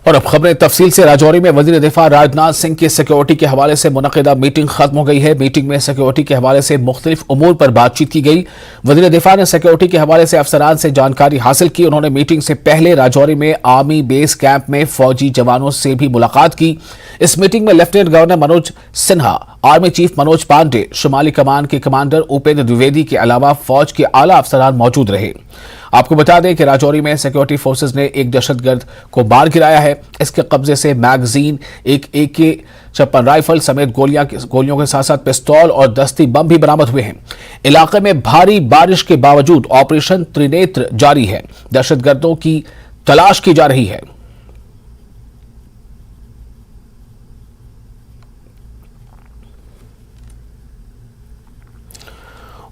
और अब खबरें तफसील से। राजौरी में वजीर दिफा राजनाथ सिंह की सिक्योरिटी के हवाले से मुनक़िदा मीटिंग खत्म हो गई है। मीटिंग में सिक्योरिटी के हवाले से मुख्तलिफ उमूर पर बातचीत की गई। वजीर दिफा ने सिक्योरिटी के हवाले से अफसरान से जानकारी हासिल की। उन्होंने मीटिंग से पहले राजौरी में आर्मी बेस कैंप में फौजी जवानों से भी मुलाकात की। इस मीटिंग में lieutenant governor Manoj Sinha, army chief Manoj Pandey, शुमाली कमान के कमांडर उपेंद्र द्विवेदी के अलावा फौज के आला अफसरान मौजूद रहे। आपको बता दें कि राजौरी में सिक्योरिटी फोर्सेज ने एक दहशतगर्द को मार गिराया है। इसके कब्जे से मैगजीन, एक AK-56 राइफल समेत गोलियों के साथ साथ पिस्तौल और दस्ती बम भी बरामद हुए हैं। इलाके में भारी बारिश के बावजूद ऑपरेशन त्रिनेत्र जारी है। दहशतगर्दों की तलाश की जा रही है।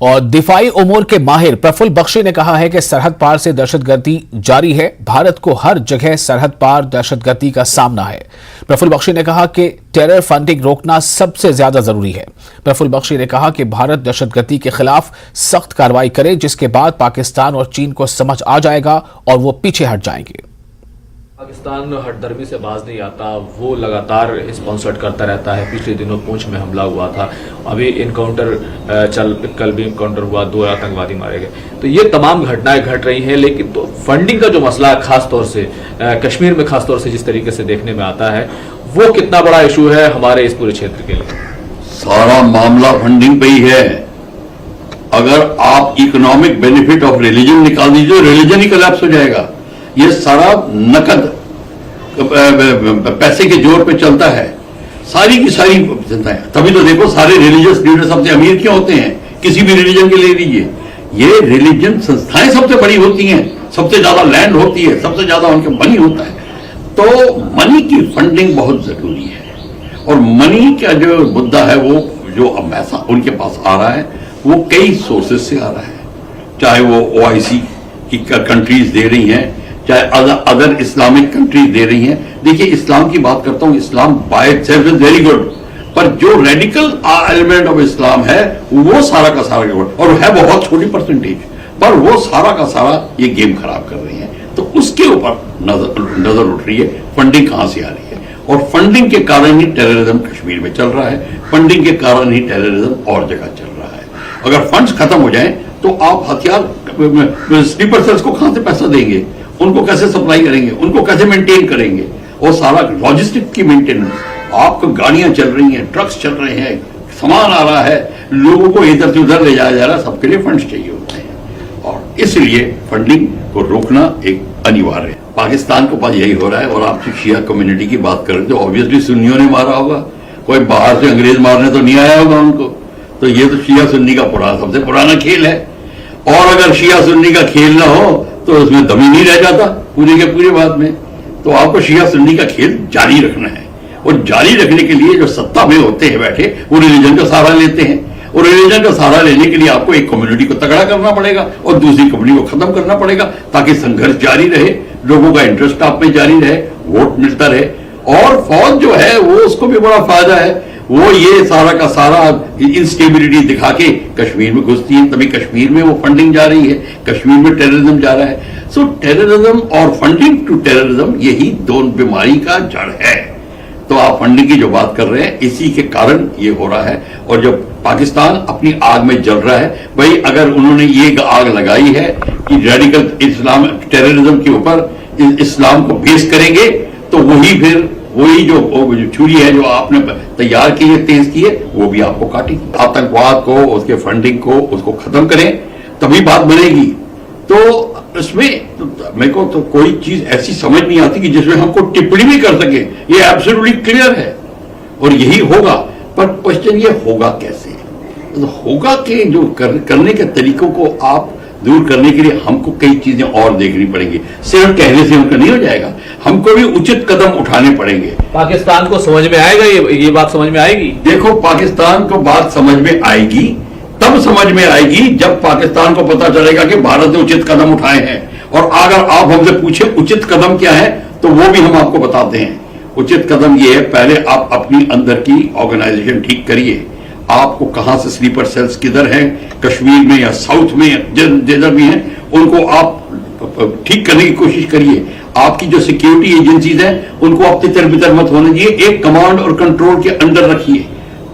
और दिफाई उमूर के माहिर प्रफुल्ल बख्शी ने कहा है कि सरहद पार से दहशतगर्दी जारी है। भारत को हर जगह सरहद पार दहशतगर्दी का सामना है। प्रफुल्ल बख्शी ने कहा कि टेरर फंडिंग रोकना सबसे ज्यादा जरूरी है। प्रफुल्ल बख्शी ने कहा कि भारत दहशतगर्दी के खिलाफ सख्त कार्रवाई करे, जिसके बाद पाकिस्तान और चीन को समझ आ जाएगा और वो पीछे हट जाएंगे। पाकिस्तान हटदर्मी से बाज नहीं आता, वो लगातार स्पॉन्सर्ड करता रहता है। पिछले दिनों पुंछ में हमला हुआ था, अभी इनकाउंटर कल भी इनकाउंटर हुआ, 2 आतंकवादी मारे गए। तो ये तमाम घटनाएं घट रही हैं, लेकिन तो फंडिंग का जो मसला है, खासतौर से कश्मीर में खासतौर से जिस तरीके से देखने में आता है, वो कितना बड़ा इशू है हमारे इस पूरे क्षेत्र के लिए। सारा मामला फंडिंग पे ही है। अगर आप इकोनॉमिक बेनिफिट ऑफ रिलीजन निकाल दीजिए, रिलीजन ही कोलैप्स हो जाएगा। ये सारा नकद पैसे के जोर पे चलता है, सारी की सारी जनताएं। तभी तो देखो सारे रिलीजियस लीडर सबसे अमीर क्यों होते हैं, किसी भी रिलीजन के ले लीजिए। ये रिलीजन संस्थाएं सबसे बड़ी होती हैं, सबसे ज्यादा लैंड होती है, सबसे ज्यादा उनके मनी होता है। तो मनी की फंडिंग बहुत जरूरी है। और मनी का जो मुद्दा है, वो जो अब पैसा उनके पास आ रहा है, वो कई सोर्सेज से आ रहा है। चाहे वो OIC की कंट्रीज दे रही हैं, चाहे अदर इस्लामिक कंट्रीज दे रही हैं। देखिए, इस्लाम की बात करता हूं, Islam by itself is very good, पर जो रेडिकल एलिमेंट ऑफ इस्लाम है, वो सारा का सारा और है बहुत छोटी परसेंटेज, पर वो सारा का सारा ये गेम खराब कर रही है। तो उसके ऊपर नजर उठ रही है, फंडिंग कहां से आ रही है। और फंडिंग के कारण ही टेररिज्म कश्मीर में चल रहा है, फंडिंग के कारण ही टेररिज्म और जगह चल रहा है। अगर फंड्स खत्म हो जाएं तो आप हथियार स्लीपर सेल्स को कहां से पैसा देंगे, उनको कैसे सप्लाई करेंगे, उनको कैसे मेंटेन करेंगे। और सारा लॉजिस्टिक की मेंटेनेंस, आपको गाड़ियां चल रही हैं, ट्रक्स चल रहे हैं, सामान आ रहा है, लोगों को इधर से उधर ले जाया जा रहा है, सबके लिए फंड्स चाहिए होते हैं। और इसलिए फंडिंग को रोकना एक अनिवार्य है। पाकिस्तान के पास यही हो रहा है। और आप शिया कम्युनिटी की बात करें तो ऑब्वियसली सुन्नियों ने मारा होगा, कोई बाहर से अंग्रेज मारने तो नहीं आया होगा उनको। तो ये तो शिया सुन्नी का सबसे पुराना खेल है। और अगर शिया सुन्नी का खेल ना हो तो उसमें दम ही नहीं रह जाता पूरे के पूरे बात में। तो आपको शिया सुन्नी का खेल जारी रखना है। और जारी रखने के लिए जो सत्ता में होते हैं बैठे, वो रिलीजन का सहारा लेते हैं। और रिलीजन का सहारा लेने के लिए आपको एक कम्युनिटी को तगड़ा करना पड़ेगा और दूसरी कम्युनिटी को खत्म करना पड़ेगा, ताकि संघर्ष जारी रहे, लोगों का इंटरेस्ट आप में जारी रहे, वोट मिलता रहे। और फौज जो है वो उसको भी बड़ा फायदा है, वो ये सारा का सारा इंस्टेबिलिटी दिखा के कश्मीर में घुसती है, तभी कश्मीर में वो फंडिंग जा रही है, कश्मीर में टेररिज्म जा रहा है। सो टेररिज्म और फंडिंग टू टेररिज्म, यही दोनों बीमारी का जड़ है। तो आप फंडिंग की जो बात कर रहे हैं, इसी के कारण ये हो रहा है। और जब पाकिस्तान अपनी आग में जल रहा है, भाई अगर उन्होंने ये आग लगाई है कि रेडिकल इस्लाम टेररिज्म के ऊपर इस्लाम को बेस करेंगे, तो वही जो छुरी है जो आपने तैयार की है, तेज की है, वो भी आपको काटेगी। आतंकवाद को, उसके फंडिंग को, उसको खत्म करें, तभी बात बनेगी। तो इसमें मेरे को तो कोई चीज ऐसी समझ नहीं आती कि जिसमें हमको टिप्पणी भी कर सके। ये एब्सोल्युटली क्लियर है और यही होगा। पर क्वेश्चन ये होगा कैसे, तो होगा कि जो करने के तरीकों को आप दूर करने के लिए हमको कई चीजें और देखनी पड़ेंगी। सिर्फ कहने से उनका नहीं हो जाएगा, हमको भी उचित कदम उठाने पड़ेंगे। पाकिस्तान को समझ में आएगा, ये बात समझ में आएगी। देखो, पाकिस्तान को बात समझ में आएगी, तब समझ में आएगी जब पाकिस्तान को पता चलेगा कि भारत ने उचित कदम उठाए हैं। और अगर आप हमसे पूछे उचित कदम क्या है, तो वो भी हम आपको बताते हैं। उचित कदम ये है, पहले आप अपनी अंदर की ऑर्गेनाइजेशन ठीक करिए। आपको कहां से स्लीपर सेल्स किधर हैं, कश्मीर में या साउथ में जिधर भी हैं, उनको आप ठीक करने की कोशिश करिए। आपकी जो सिक्योरिटी एजेंसीज हैं उनको आप तितर बितर मत होने दीजिए, एक कमांड और कंट्रोल के अंडर रखिए,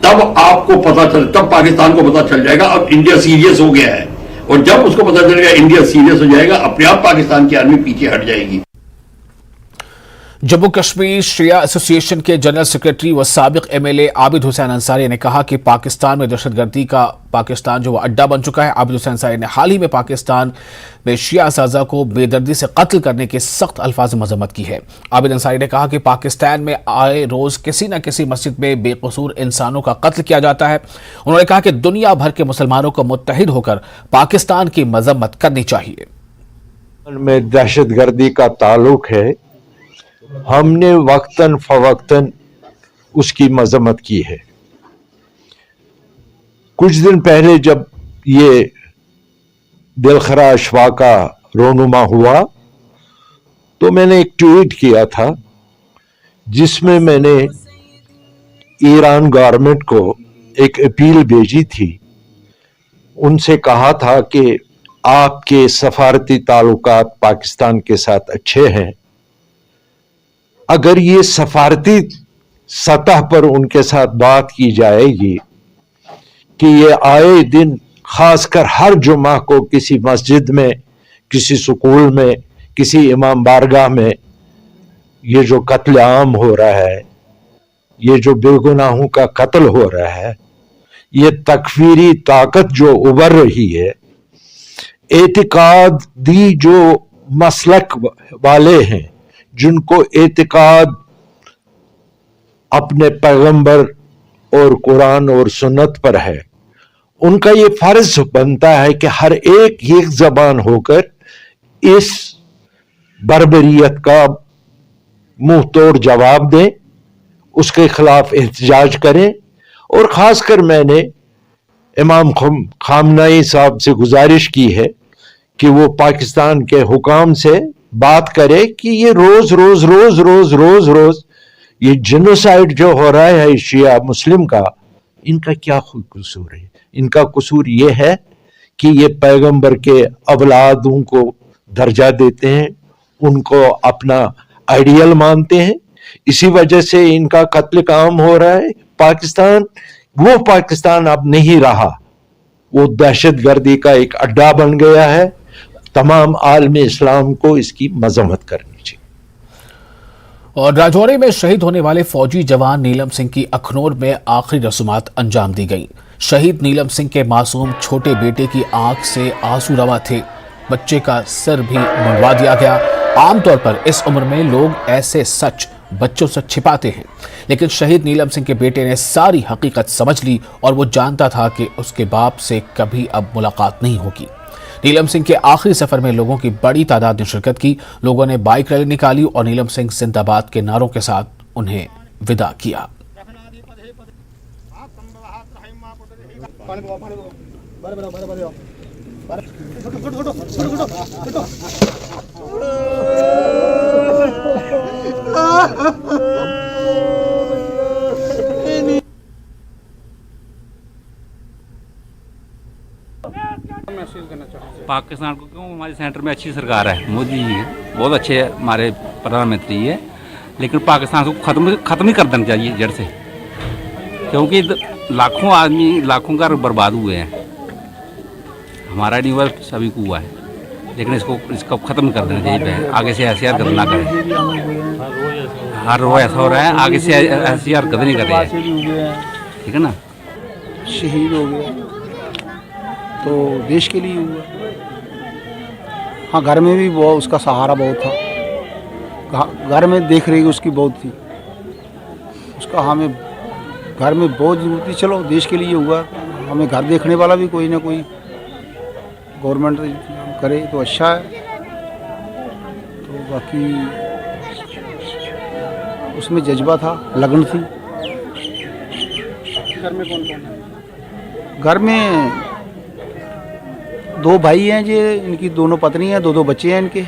तब आपको पता चल, तब पाकिस्तान को पता चल जाएगा अब इंडिया सीरियस हो गया है। और जब उसको पता चलेगा इंडिया सीरियस हो जाएगा, अपने आप पाकिस्तान की आर्मी पीछे हट जाएगी। जम्मू कश्मीर शिया एसोसिएशन के जनरल सेक्रेटरी व साबिक एमएलए आबिद हुसैन अंसारी ने कहा कि पाकिस्तान में दहशतगर्दी का पाकिस्तान जो अड्डा बन चुका है। आबिद हुसैन अंसारी ने हाल ही में पाकिस्तान में शिया असाज़ा को बेदर्दी से कत्ल करने की सख्त अल्फाज में मजम्मत की है। आबिद अंसारी ने कहा कि पाकिस्तान में आए रोज किसी न किसी मस्जिद में बेकसूर इंसानों का कत्ल किया जाता है। उन्होंने कहा कि दुनिया भर के मुसलमानों को मुत्तहिद होकर पाकिस्तान की मजम्मत करनी चाहिए। में दहशतगर्दी का ताल्लुक है, हमने वक्तन फवक्तन उसकी मजम्मत की है। कुछ दिन पहले जब ये दिलखरा अशवा का रोनुमा हुआ तो मैंने एक ट्वीट किया था जिसमें मैंने ईरान गवर्नमेंट को एक अपील भेजी थी। उनसे कहा था कि आपके सफारती ताल्लुकात पाकिस्तान के साथ अच्छे हैं, अगर ये सफारती सतह पर उनके साथ बात की जाएगी कि ये आए दिन खासकर हर जुमा को किसी मस्जिद में, किसी स्कूल में, किसी इमाम बारगाह में ये जो कत्ल आम हो रहा है, ये जो बेगुनाहों का कत्ल हो रहा है, ये तकफीरी ताकत जो उभर रही है, एतिकादी जो मसलक वाले हैं जिनको एतिकाद अपने पैगंबर और कुरान और सुन्नत पर है, उनका ये फर्ज बनता है कि हर एक जबान होकर इस बर्बरियत का मुंह तोड़ जवाब दें, उसके खिलाफ एहतजाज करें। और खासकर मैंने इमाम खामनाई साहब से गुजारिश की है कि वो पाकिस्तान के हुकाम से बात करे कि ये रोज रोज रोज रोज रोज रोज ये जेनोसाइड जो हो रहा है शिया मुस्लिम का, इनका क्या कसूर है? इनका कसूर ये है कि ये पैगंबर के औलादों को दर्जा देते हैं, उनको अपना आइडियल मानते हैं, इसी वजह से इनका कत्ल काम हो रहा है। पाकिस्तान वो पाकिस्तान अब नहीं रहा, वो दहशतगर्दी का एक अड्डा बन गया है। तमाम आलम इस्लाम को इसकी मजम्मत करनी चाहिए। और राजौरी में शहीद होने वाले फौजी जवान नीलम सिंह की अखनौर में आखिरी रसूमात अंजाम दी गई। शहीद नीलम सिंह के मासूम छोटे बेटे की आंख से आंसू रवा थे, बच्चे का सिर भी मुंडवा दिया गया। आमतौर पर इस उम्र में लोग ऐसे सच बच्चों से छिपाते हैं, लेकिन शहीद नीलम सिंह के बेटे ने सारी हकीकत समझ ली और वो जानता था कि उसके बाप से कभी अब मुलाकात नहीं होगी। नीलम सिंह के आखिरी सफर में लोगों की बड़ी तादाद ने शिरकत की। लोगों ने बाइक रैली निकाली और नीलम सिंह जिंदाबाद के नारों के साथ उन्हें विदा किया। पाकिस्तान को क्यों, हमारे सेंटर में अच्छी सरकार है, मोदी जी बहुत अच्छे हमारे प्रधानमंत्री है, लेकिन पाकिस्तान को ख़त्म ही कर देना चाहिए जड़ से, क्योंकि लाखों आदमी लाखों घर बर्बाद हुए हैं। हमारा नहीं हुआ, सभी को हुआ है, लेकिन इसको ख़त्म कर देना चाहिए। आगे से ऐसी हरकत ना करें, हर रोज ऐसा हो रहा है, आगे से ऐसी हरकत नहीं कर रही है, ठीक है ना। शहीद हो गया तो देश के लिए हुआ। हाँ, घर में भी वो उसका सहारा बहुत था, घर में देख रही उसकी बहुत थी, उसका हमें घर में बहुत जरूरत थी। चलो देश के लिए हुआ, हमें घर देखने वाला भी कोई ना कोई गवर्नमेंट करे तो अच्छा है। तो बाकी उसमें जज्बा था, लगन थी। घर में कौन कौन है? घर में 2 भाई हैं जी, इनकी दोनों पत्नी हैं, 2 बच्चे हैं इनके।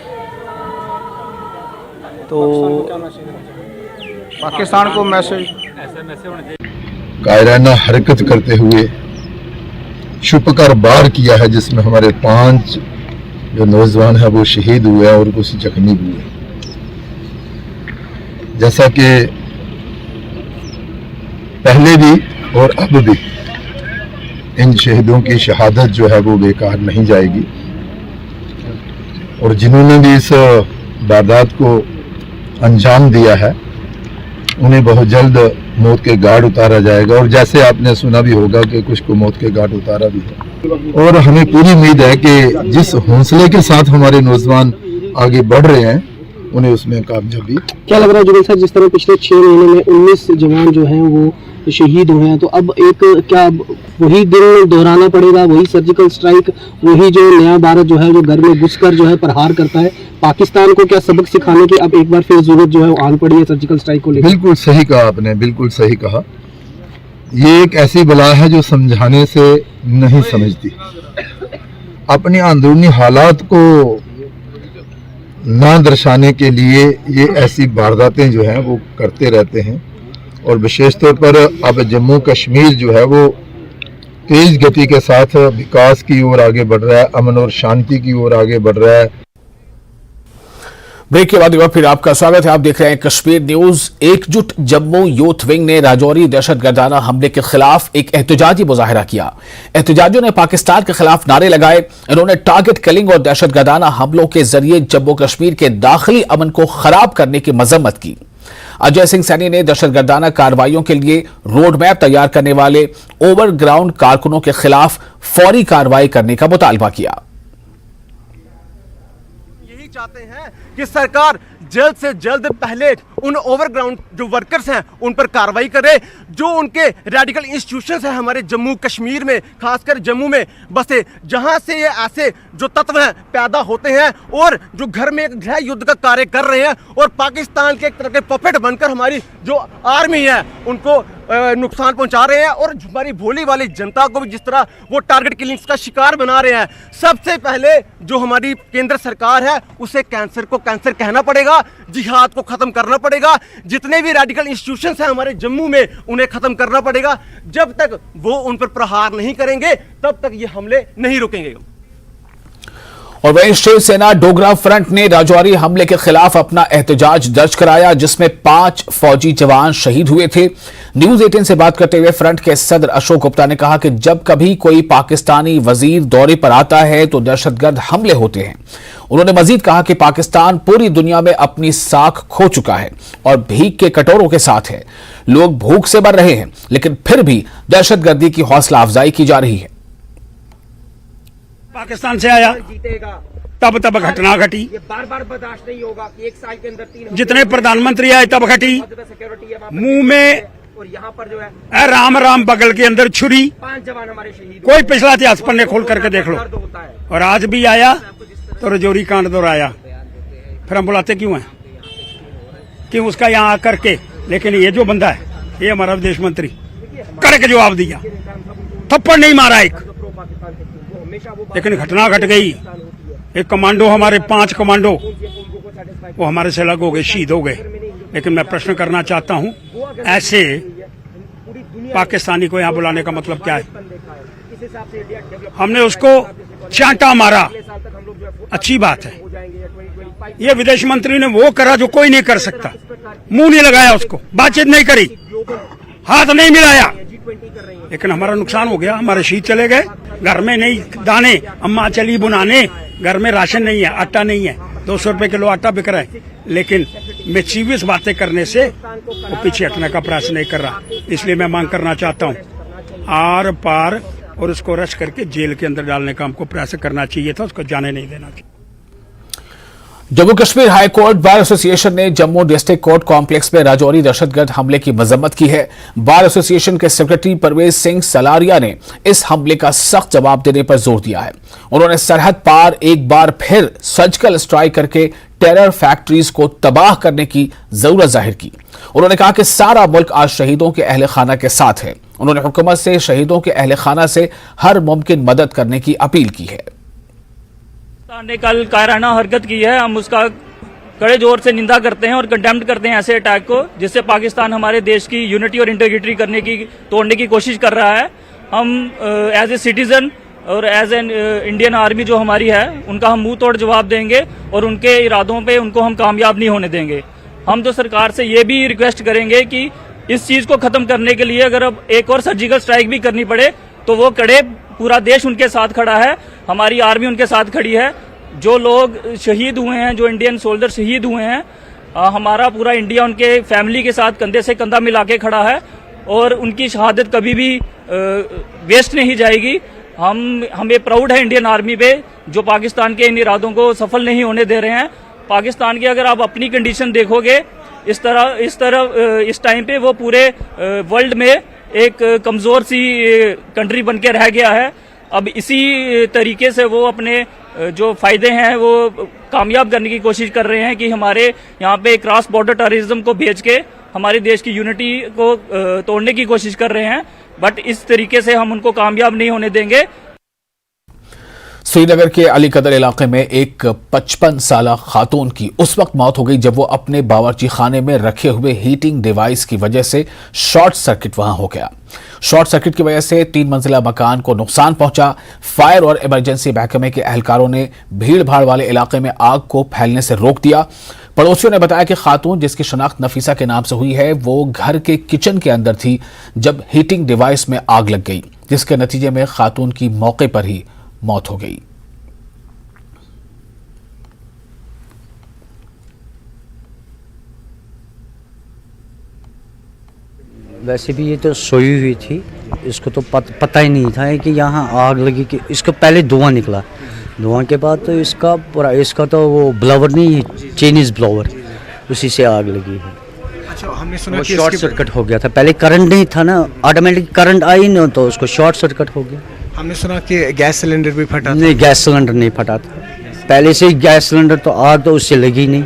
तो पाकिस्तान को मैसेज कायराना हरकत करते हुए छुपकर वार किया है, जिसमें हमारे 5 जो नौजवान है वो शहीद हुए और कुछ जख्मी भी हुए। जैसा कि पहले भी और अब भी इन शहीदों की शहादत जो है वो बेकार नहीं जाएगी, और जिन्होंने भी इस वारदात को अंजाम दिया है उन्हें बहुत जल्द मौत के घाट उतारा जाएगा। और जैसे आपने सुना भी होगा कि कुछ को मौत के घाट उतारा भी है, और हमें पूरी उम्मीद है कि जिस हौसले के साथ हमारे नौजवान आगे बढ़ रहे हैं उन्हें उसमें कामयाबी। क्या लग रहा है जुगल साहब, जिस तरह पिछले 6 महीने में 19 जवान जो हैं वो शहीद हुए हैं, तो अब एक क्या वही दिन दोहराना पड़ेगा, वही सर्जिकल स्ट्राइक, वही जो नया भारत जो है जो घर में घुसकर जो है प्रहार करता है, पाकिस्तान को क्या सबक सिखाने की अब एक बार फिर जरूरत जो है वो आन पड़ी है सर्जिकल स्ट्राइक को लेकर? बिल्कुल सही कहा आपने, बिल्कुल सही कहा। ये एक ऐसी बला है जो समझाने से नहीं समझती। अपने अंदरूनी हालात को ना दर्शाने के लिए ये ऐसी वारदातें जो हैं वो करते रहते हैं, और विशेष तौर पर अब जम्मू कश्मीर जो है वो तेज गति के साथ विकास की ओर आगे बढ़ रहा है, अमन और शांति की ओर आगे बढ़ रहा है। ब्रेक के बाद एक बार फिर आपका स्वागत है। आप देख रहे हैं कश्मीर न्यूज। एकजुट जम्मू यूथ विंग ने राजौरी दहशतगर्दाना हमले के खिलाफ एक एहतजाजी मुजाहरा किया। एहतजाजियों ने पाकिस्तान के खिलाफ नारे लगाए। इन्होंने टारगेट किलिंग और दहशतगर्दाना हमलों के जरिए जम्मू कश्मीर के दाखिली अमन को खराब करने की मजम्मत की। अजय सिंह सैनी ने दहशतगर्दाना कार्रवाइयों के लिए रोड मैप तैयार करने वाले ओवरग्राउंड कारकुनों के खिलाफ फौरी कार्रवाई करने का मुतालबा किया। यही चाहते हैं कि सरकार जल्द से जल्द पहले उन ओवरग्राउंड जो वर्कर्स हैं उन पर कार्रवाई करे, जो उनके रेडिकल इंस्टीट्यूशंस हैं हमारे जम्मू कश्मीर में, खासकर जम्मू में बसे, जहां से ये ऐसे जो तत्व हैं पैदा होते हैं और जो घर में एक गृह युद्ध का कार्य कर रहे हैं और पाकिस्तान के एक तरह के पपेट बनकर हमारी जो आर्मी है उनको नुकसान पहुंचा रहे हैं, और हमारी भोली वाली जनता को भी जिस तरह वो टारगेट किलिंग्स का शिकार बना रहे हैं। सबसे पहले जो हमारी केंद्र सरकार है उसे कैंसर को कैंसर कहना पड़ेगा, जिहाद को खत्म करना पड़ेगा, जितने भी रेडिकल इंस्टीट्यूशंस हैं हमारे जम्मू में उन्हें खत्म करना पड़ेगा। जब तक वो उन पर प्रहार नहीं करेंगे तब तक ये हमले नहीं रुकेंगे। और वहीं शिवसेना डोगरा फ्रंट ने राजौरी हमले के खिलाफ अपना एहतजाज दर्ज कराया, जिसमें 5 फौजी जवान शहीद हुए थे। न्यूज 18 से बात करते हुए फ्रंट के सदर अशोक गुप्ता ने कहा कि जब कभी कोई पाकिस्तानी वजीर दौरे पर आता है तो दहशतगर्द हमले होते हैं। उन्होंने मजीद कहा कि पाकिस्तान पूरी दुनिया में अपनी साख खो चुका है और भीख के कटोरों के साथ है। लोग भूख से मर रहे हैं, लेकिन फिर भी दहशतगर्दी की हौसला अफजाई की जा रही है। पाकिस्तान से आया तब घटना घटी, ये बार बार बर्दाश्त नहीं होगा कि 1 साल के अंदर 3 जितने प्रधानमंत्री आए तब घटी। मुंह में और यहाँ पर जो है राम राम बगल के अंदर छुरी। 5 जवान हमारे शहीद। कोई पिछला इतिहास पन्ने खोल करके देख लो। और आज भी आया तो रजौरी कांड दोहराया। फिर हम बुलाते क्यों हैं? क्यों उसका यहाँ आकर के? लेकिन ये जो बंदा है ये हमारा विदेश मंत्री करके जवाब दिया, थप्पड़ नहीं मारा एक, लेकिन घटना घट गई। एक कमांडो, हमारे 5 कमांडो वो हमारे से अलग हो गए, शहीद हो गए। लेकिन मैं प्रश्न करना चाहता हूं, ऐसे पाकिस्तानी को यहां बुलाने का मतलब क्या है? हमने उसको चांटा मारा, अच्छी बात है। ये विदेश मंत्री ने वो करा जो कोई नहीं कर सकता। मुंह नहीं लगाया, उसको बातचीत नहीं करी, हाथ नहीं मिलाया, लेकिन हमारा नुकसान हो गया। हमारे शहीद चले गए, घर में नहीं दाने, अम्मा चली बुनाने, घर में राशन नहीं है, आटा नहीं है, 200 रुपए किलो आटा बिक रहा है। लेकिन मिचीवियस बातें करने से वो पीछे हटने का प्रयास नहीं कर रहा। इसलिए मैं मांग करना चाहता हूँ आर पार, और उसको अरेस्ट करके जेल के अंदर डालने का हमको प्रयास करना चाहिए था, उसको जाने नहीं देना चाहिए। Jammu Kashmir high court bar association ने जम्मू डिस्ट्रिक्ट कोर्ट कॉम्प्लेक्स में राजौरी दहशतगर्द हमले की मजम्मत की है। बार एसोसिएशन के सेक्रेटरी परवेज सिंह सलारिया ने इस हमले का सख्त जवाब देने पर जोर दिया है। उन्होंने सरहद पार एक बार फिर सर्जिकल स्ट्राइक करके टेरर फैक्ट्रीज को तबाह करने की जरूरत जाहिर की। उन्होंने कहा कि सारा मुल्क आज शहीदों के अहले खाना के साथ है। उन्होंने हुकूमत से शहीदों के अहले खाना से हर मुमकिन मदद करने की अपील की है। ने कल कायराना हरकत की है, हम उसका कड़े जोर से निंदा करते हैं और कंडेम्ड करते हैं ऐसे अटैक को, जिससे पाकिस्तान हमारे देश की यूनिटी और इंटीग्रिटी तोड़ने की कोशिश कर रहा है। हम एज ए सिटीजन और एज एन इंडियन आर्मी जो हमारी है उनका हम मुंह तोड़ जवाब देंगे और उनके इरादों पे उनको हम कामयाब नहीं होने देंगे। हम तो सरकार से ये भी रिक्वेस्ट करेंगे कि इस चीज़ को ख़त्म करने के लिए अगर अब एक और सर्जिकल स्ट्राइक भी करनी पड़े तो वो करे, पूरा देश उनके साथ खड़ा है, हमारी आर्मी उनके साथ खड़ी है। जो लोग शहीद हुए हैं, जो इंडियन सोल्जर शहीद हुए हैं, हमारा पूरा इंडिया उनके फैमिली के साथ कंधे से कंधा मिला के खड़ा है और उनकी शहादत कभी भी वेस्ट नहीं जाएगी। हमें प्राउड है इंडियन आर्मी पे जो पाकिस्तान के इन इरादों को सफल नहीं होने दे रहे हैं। पाकिस्तान की अगर आप अपनी कंडीशन देखोगे इस टाइम पे वो पूरे वर्ल्ड में एक कमज़ोर सी कंट्री बन के रह गया है। अब इसी तरीके से वो अपने जो फ़ायदे हैं वो कामयाब करने की कोशिश कर रहे हैं कि हमारे यहाँ पे क्रॉस बॉर्डर टेररिज्म को भेज के हमारे देश की यूनिटी को तोड़ने की कोशिश कर रहे हैं, बट इस तरीके से हम उनको कामयाब नहीं होने देंगे। श्रीनगर के अली कदर इलाके में एक 55 साला खातून की उस वक्त मौत हो गई जब वो अपने बावर्ची खाने में रखे हुए हीटिंग डिवाइस की वजह से शॉर्ट सर्किट वहां हो गया। शॉर्ट सर्किट की वजह से 3 मंजिला मकान को नुकसान पहुंचा। फायर और इमरजेंसी महकमे के एहलकारों ने भीड़ भाड़ वाले इलाके में आग को फैलने से रोक दिया। पड़ोसियों ने बताया कि खातून जिसकी शनाख्त नफीसा के नाम से हुई है वो घर के किचन के अंदर थी जब हीटिंग डिवाइस में आग लग गई, जिसके नतीजे में खातून की मौके पर ही मौत हो गई। वैसे भी ये तो सोई हुई थी, इसको तो पता ही नहीं था कि यहाँ आग लगी। कि इसको पहले धुआं निकला, धुआं के बाद तो इसका तो वो ब्लोवर नहीं है, चाइनीज ब्लोवर, उसी से आग लगी है। अच्छा, हमने सुना कि शॉर्ट सर्किट हो गया था। पहले करंट नहीं था ना, ऑटोमेटिक करंट आई ना तो उसको शॉर्ट सर्किट हो गया। हमने सुना कि गैस सिलेंडर भी फटा था। नहीं, गैस सिलेंडर नहीं फटा था। पहले से ही गैस सिलेंडर तो आग तो उससे लगी नहीं,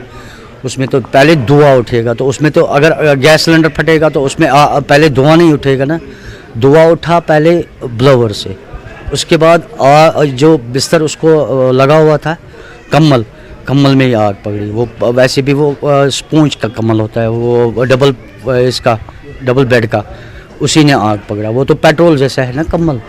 उसमें तो पहले धुआं उठेगा। तो उसमें तो अगर गैस सिलेंडर फटेगा तो उसमें पहले धुआं नहीं उठेगा ना, धुआं उठा पहले ब्लोवर से। उसके बाद जो बिस्तर उसको लगा हुआ था कम्बल में ही आग पकड़ी। वो वैसे भी वो स्पॉन्ज का कम्बल होता है, वो डबल बेड का, उसी ने आग पकड़ा। वो तो पेट्रोल जैसा है ना कम्बल,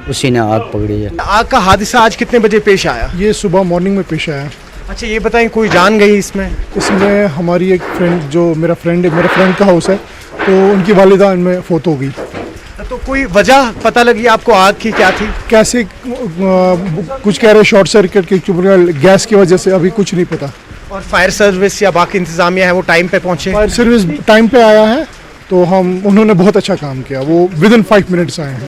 उसी ने आग पकड़ी है। आग का हादसा आज कितने बजे पेश आया? ये सुबह मॉर्निंग में पेश आया। अच्छा, ये बताएं कोई जान गई इसमें? इसमें हमारी एक फ्रेंड, जो मेरा फ्रेंड का हाउस है, तो उनकी वालिदा इनमें फोत हो गई। तो कोई वजह पता लगी आपको आग की क्या थी? कैसे कुछ कह रहे शॉर्ट सर्किट की, गैस की वजह से, अभी कुछ नहीं पता। और फायर सर्विस या बाकी इंतजामिया है वो टाइम पे पहुंचे? फायर सर्विस टाइम पे आया है, तो उन्होंने बहुत अच्छा काम किया, वो विदिन 5 मिनट्स आए हैं।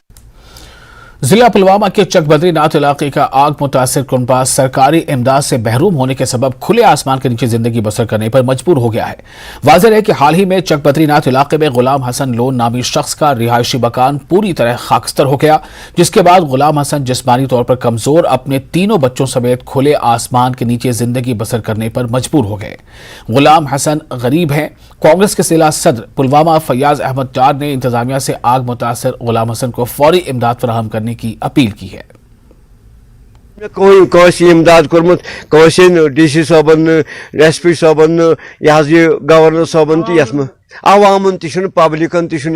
जिला पुलवामा के चक बद्रीनाथ इलाके का आग मुतासिर कुनबा सरकारी इमदाद से महरूम होने के सबब खुले आसमान के नीचे जिंदगी बसर करने पर मजबूर हो गया है। वाज़ेह है कि हाल ही में चक बद्रीनाथ इलाके में गुलाम हसन लोन नामी शख्स का रिहायशी मकान पूरी तरह खाकस्तर हो गया, जिसके बाद गुलाम हसन जिस्मानी तौर पर कमजोर अपने तीनों बच्चों समेत खुले आसमान के नीचे जिंदगी बसर करने पर मजबूर हो गए। गुलाम हसन गरीब हैं। कांग्रेस के जिला सदर पुलवामा फैयाज अहमद डार ने इंतजामिया से आग मुतासिर गुलाम हसन को फौरी इमदाद फराहम करने की अपील की है। इमदाद कोर्मुत DC साहबन, SP साहबन, यह गवर्नर साहबन तो आवामन तुम पब्लिकन तुम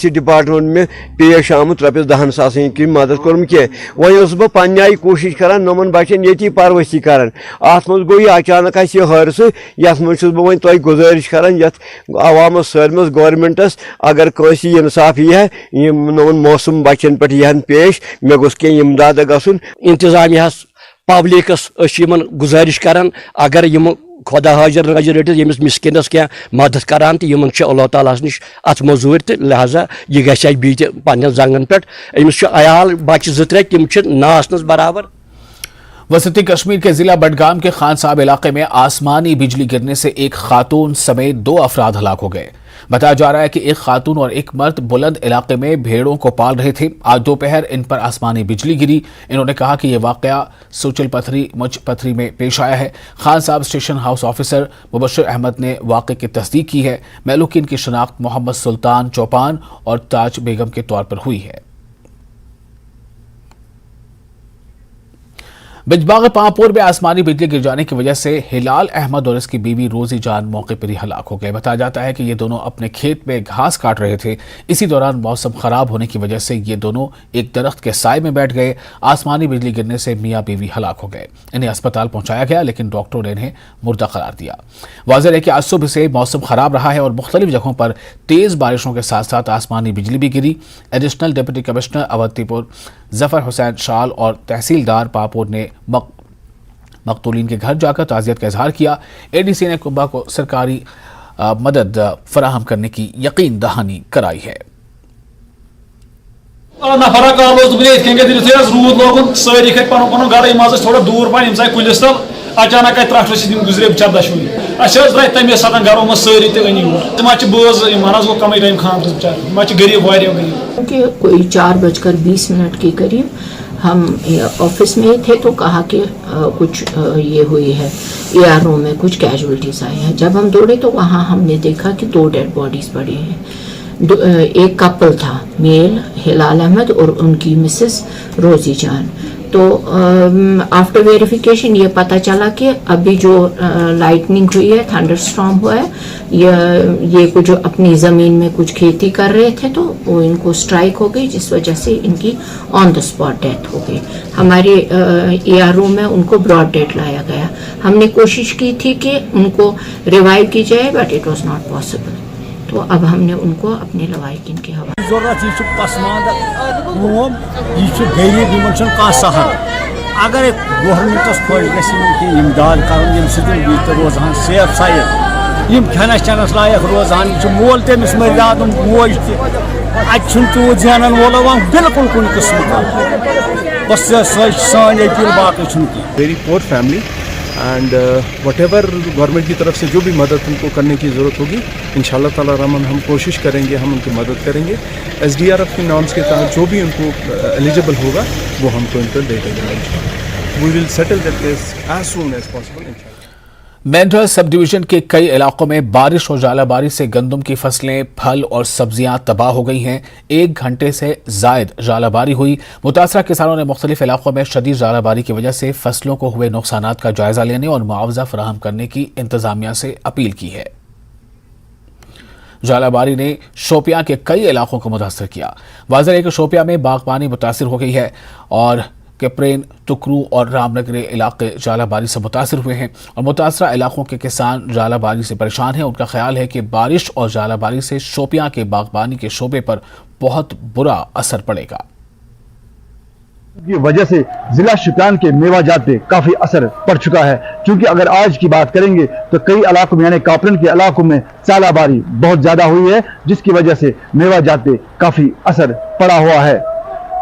डिपार्टमेंट में पेश आमुत ₹10 सास की मदद कोर्म कह। वह बह पन्ने आई कोशिश कर नमन बचन ये परवसी कर अत मज गो अचानक यह हादसा ये मज बह तुम गुजारिश कर अवामस सालमस गवर्नमेंटस अगर कंस इंसाफ यह नमन मौसम बचन पे यह पेश मे गोस कह इमदाद गसन इंतजामिया पब्लिकस गुजारिश कर अगर यम खुदा हाजिर नाजिर रटित यमिस मिस्किनस क्या मदद करान तो यमन अल्लाह ताला निश अत मजूर तो लिहाजा यह गि बी पन्न जंगन पे अमिस अयाल बच्चे 2-3 तम नासनस बराबर। वसती कश्मीर के जिला बडगाम के खान साहब इलाके में आसमानी बिजली गिरने से एक खातून समेत 2 अफराद हलाक हो गए। बताया जा रहा है कि एक खातून और एक मर्द बुलंद इलाके में भेड़ों को पाल रहे थे। आज दोपहर इन पर आसमानी बिजली गिरी। इन्होंने कहा कि यह वाकया सुचल पथरी मुच पथरी में पेश आया है। खान साहब station house officer Mubashar Ahmad ने वाकये की तस्दीक की है। महलूकीन की शनाख्त मोहम्मद सुल्तान चौपान और ताज बेगम के तौर पर हुई है। बिजबाग पांपोर में आसमानी बिजली गिर जाने की वजह से हिलाल अहमद और इसकी बीवी रोजी जान मौके पर ही हलाक हो गए। बताया जाता है कि ये दोनों अपने खेत में घास काट रहे थे। इसी दौरान मौसम खराब होने की वजह से ये दोनों एक दरख्त के साए में बैठ गए। आसमानी बिजली गिरने से मियाँ बीवी हलाक हो गए। इन्हें अस्पताल पहुंचाया गया, लेकिन डॉक्टरों ने इन्हें मुर्दा करार दिया। वाज़ेह है कि आज सुबह से मौसम खराब रहा है और मुख्तलिफ जगहों पर तेज बारिशों के साथ साथ आसमानी बिजली भी गिरी। Additional deputy commissioner Awantipur Zafar Hussain Shal और तहसीलदार पापोर ने मकतूलीन के घर जाकर ताज़ियत का इजहार किया। एडीसी ने कुंबा को सरकारी मदद फराहम करने की यकीन दहानी कराई है। नफरा कल रूद लोगन सारी खत पन पन गर मज थोड़ा दूर पन कुलिस तल अचानक त्रह गुजरे बिचार दशवनी द्राय तमे साथ घरों में सारी तक बज गो कम टाइम खानस बिचार गरीब वारिया गरीब। कोई 4:20 के करीब हम ऑफिस में ही थे तो कहा कि कुछ ये हुई है, ARO में कुछ कैजुअलिटीज आई हैं। जब हम दौड़े तो वहाँ हमने देखा कि 2 डेड बॉडीज पड़ी हैं। एक कपल था, मेल हिलाल अहमद और उनकी मिसेस रोजी जान। तो आफ्टर वेरिफिकेशन ये पता चला कि अभी जो लाइटनिंग हुई है, थंडरस्टॉर्म हुआ है, ये कुछ अपनी ज़मीन में कुछ खेती कर रहे थे तो वो इनको स्ट्राइक हो गई, जिस वजह से इनकी ऑन द स्पॉट डेथ हो गई। हमारे ARO में उनको ब्रॉड डेड लाया गया। हमने कोशिश की थी कि उनको रिवाइव की जाए, but it was not possible. तो अब हमने उनको अपने लवाहिकीन के हवाले जरूरत यह पसमानदा कूम, यह गरीब इन सहर। अगर गवर्नमेंटस खुश गम इमदाद कर रोजान सेफ साइड, खनस चनस लायक रोजान, मोल तमिस मर्याद मोज तूत जान वोल बिल्कुल कुन किस्म का बस सान अपील बाकी very poor family and whatever government की तरफ से जो भी मदद उनको करने की ज़रूरत होगी इंशाल्लाह ताला रहमान हम कोशिश करेंगे, हम उनकी मदद करेंगे। SDRF की नॉर्म्स के तहत जो भी उनको एलिजिबल होगा वो हमको इनको दे देंगे। We will settle that case as soon as possible. Mendhar sub division के कई इलाकों में बारिश और जालाबारी से गंदम की फसलें, फल और सब्जियां तबाह हो गई हैं। 1 घंटे से जायद जालाबारी हुई। मुतासरा किसानों ने मुख्तलिफ इलाकों में शदीद जालाबारी की वजह से फसलों को हुए नुकसानात का जायजा लेने और मुआवजा फराहम करने की इंतजामिया से अपील की है। जालाबारी ने शोपियां के कई इलाकों को मुतासर किया। वाज़ेह है कि शोपियां में बागबानी मुतासर हो गई है और कैप्रेन, टुकरू और रामनगरे इलाके जालाबारी से मुतासर हुए हैं और मुतासरा इलाकों के किसान जालाबारी से परेशान हैं। उनका ख्याल है कि बारिश और जालाबारी से शोपियां के बागबानी के शोबे पर बहुत बुरा असर पड़ेगा। की वजह से जिला शुपियान के मेवा जात पे काफी असर पड़ चुका है, क्योंकि अगर आज की बात करेंगे तो कई इलाकों में यानी कापरन के इलाकों में जालाबारी बहुत ज्यादा हुई है, जिसकी वजह से मेवा जात पे काफी असर पड़ा हुआ है।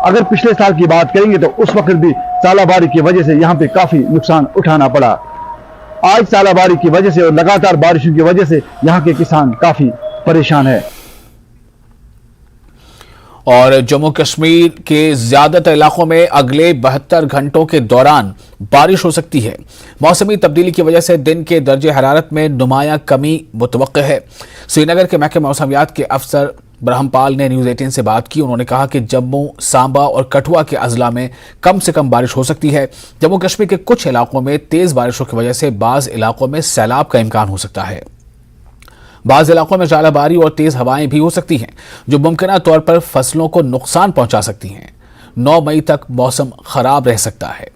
अगर पिछले साल की बात करेंगे तो उस वक्त भी सालाबारी की वजह से यहाँ पे काफी नुकसान उठाना पड़ा। आज सालाबारी की वजह से और लगातार बारिशों की वजह से यहाँ के किसान काफी परेशान है। और जम्मू कश्मीर के ज्यादातर इलाकों में अगले 72 घंटों के दौरान बारिश हो सकती है। मौसमी तब्दीली की वजह से दिन के दर्जे हरारत में नुमाया कमी मुतवक्किल है। श्रीनगर के महकमे मौसमियात के अफसर ब्रह्मपाल ने न्यूज़ 18 से बात की। उन्होंने कहा कि जम्मू, सांबा और कठुआ के अजला में कम से कम बारिश हो सकती है। जम्मू कश्मीर के कुछ इलाकों में तेज बारिशों की वजह से बाज इलाकों में सैलाब का इम्कान हो सकता है। बाज इलाकों में जालाबारी और तेज हवाएं भी हो सकती हैं, जो मुमकिन तौर पर फसलों को नुकसान पहुंचा सकती हैं। 9 मई तक मौसम खराब रह सकता है।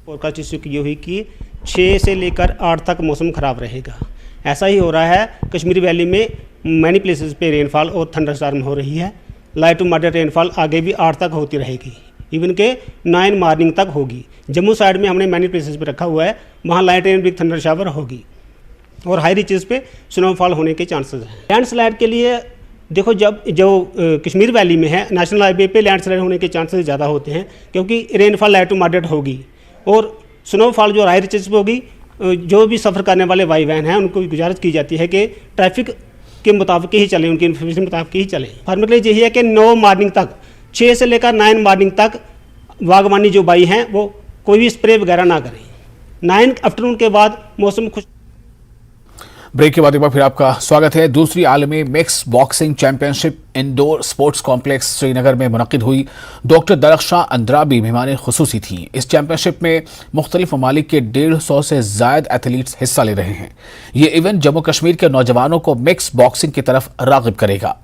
फोरकास्ट ये हुई कि 6 से लेकर 8 तक मौसम खराब रहेगा। ऐसा ही हो रहा है। कश्मीरी वैली में मैनी प्लेसेस पे रेनफॉल और थंडरस्टॉर्म हो रही है। लाइट टू मॉडरेट रेनफॉल आगे भी 8 तक होती रहेगी, इवन के 9 मॉर्निंग तक होगी। जम्मू साइड में हमने मैनी प्लेसेस पे रखा हुआ है, वहाँ light rain big thunder shower होगी और हाई रिचेस पे स्नोफॉल होने के चांसेस हैं। लैंडस्लाइड के लिए देखो, जब जो कश्मीर वैली में है, नेशनल हाईवे पे लैंडस्लाइड होने के चांसेस ज़्यादा होते हैं, क्योंकि रेनफॉल लाइट टू मॉडरेट होगी और स्नोफॉल जो हाई रिचेस पे होगी। जो भी सफ़र करने वाले वाई वैन हैं उनको भी गुजारिश की जाती है कि ट्रैफिक के मुताबिक ही चलें, उनकी इन्फॉर्मेशन के मुताबिक ही चलें। फार्मर के लिए यही है कि 9 मॉर्निंग तक, 6 से लेकर 9 मॉर्निंग तक बागवानी जो बाई हैं वो कोई भी स्प्रे वगैरह ना करें। 9 आफ्टरनून के बाद मौसम खुश। ब्रेक के बाद एक बार फिर आपका स्वागत है। दूसरी आलमी mix boxing championship indoor sports complex Srinagar में मुनक्किद हुई। डॉक्टर दरख्शां अंद्राबी मेहमान खुसूसी थी। इस चैंपियनशिप में मुख्तलिफ ममालिक के 150 से जायद एथलीट्स हिस्सा ले रहे हैं। ये इवेंट जम्मू कश्मीर के नौजवानों को मिक्स बॉक्सिंग की तरफ राग़िब करेगा।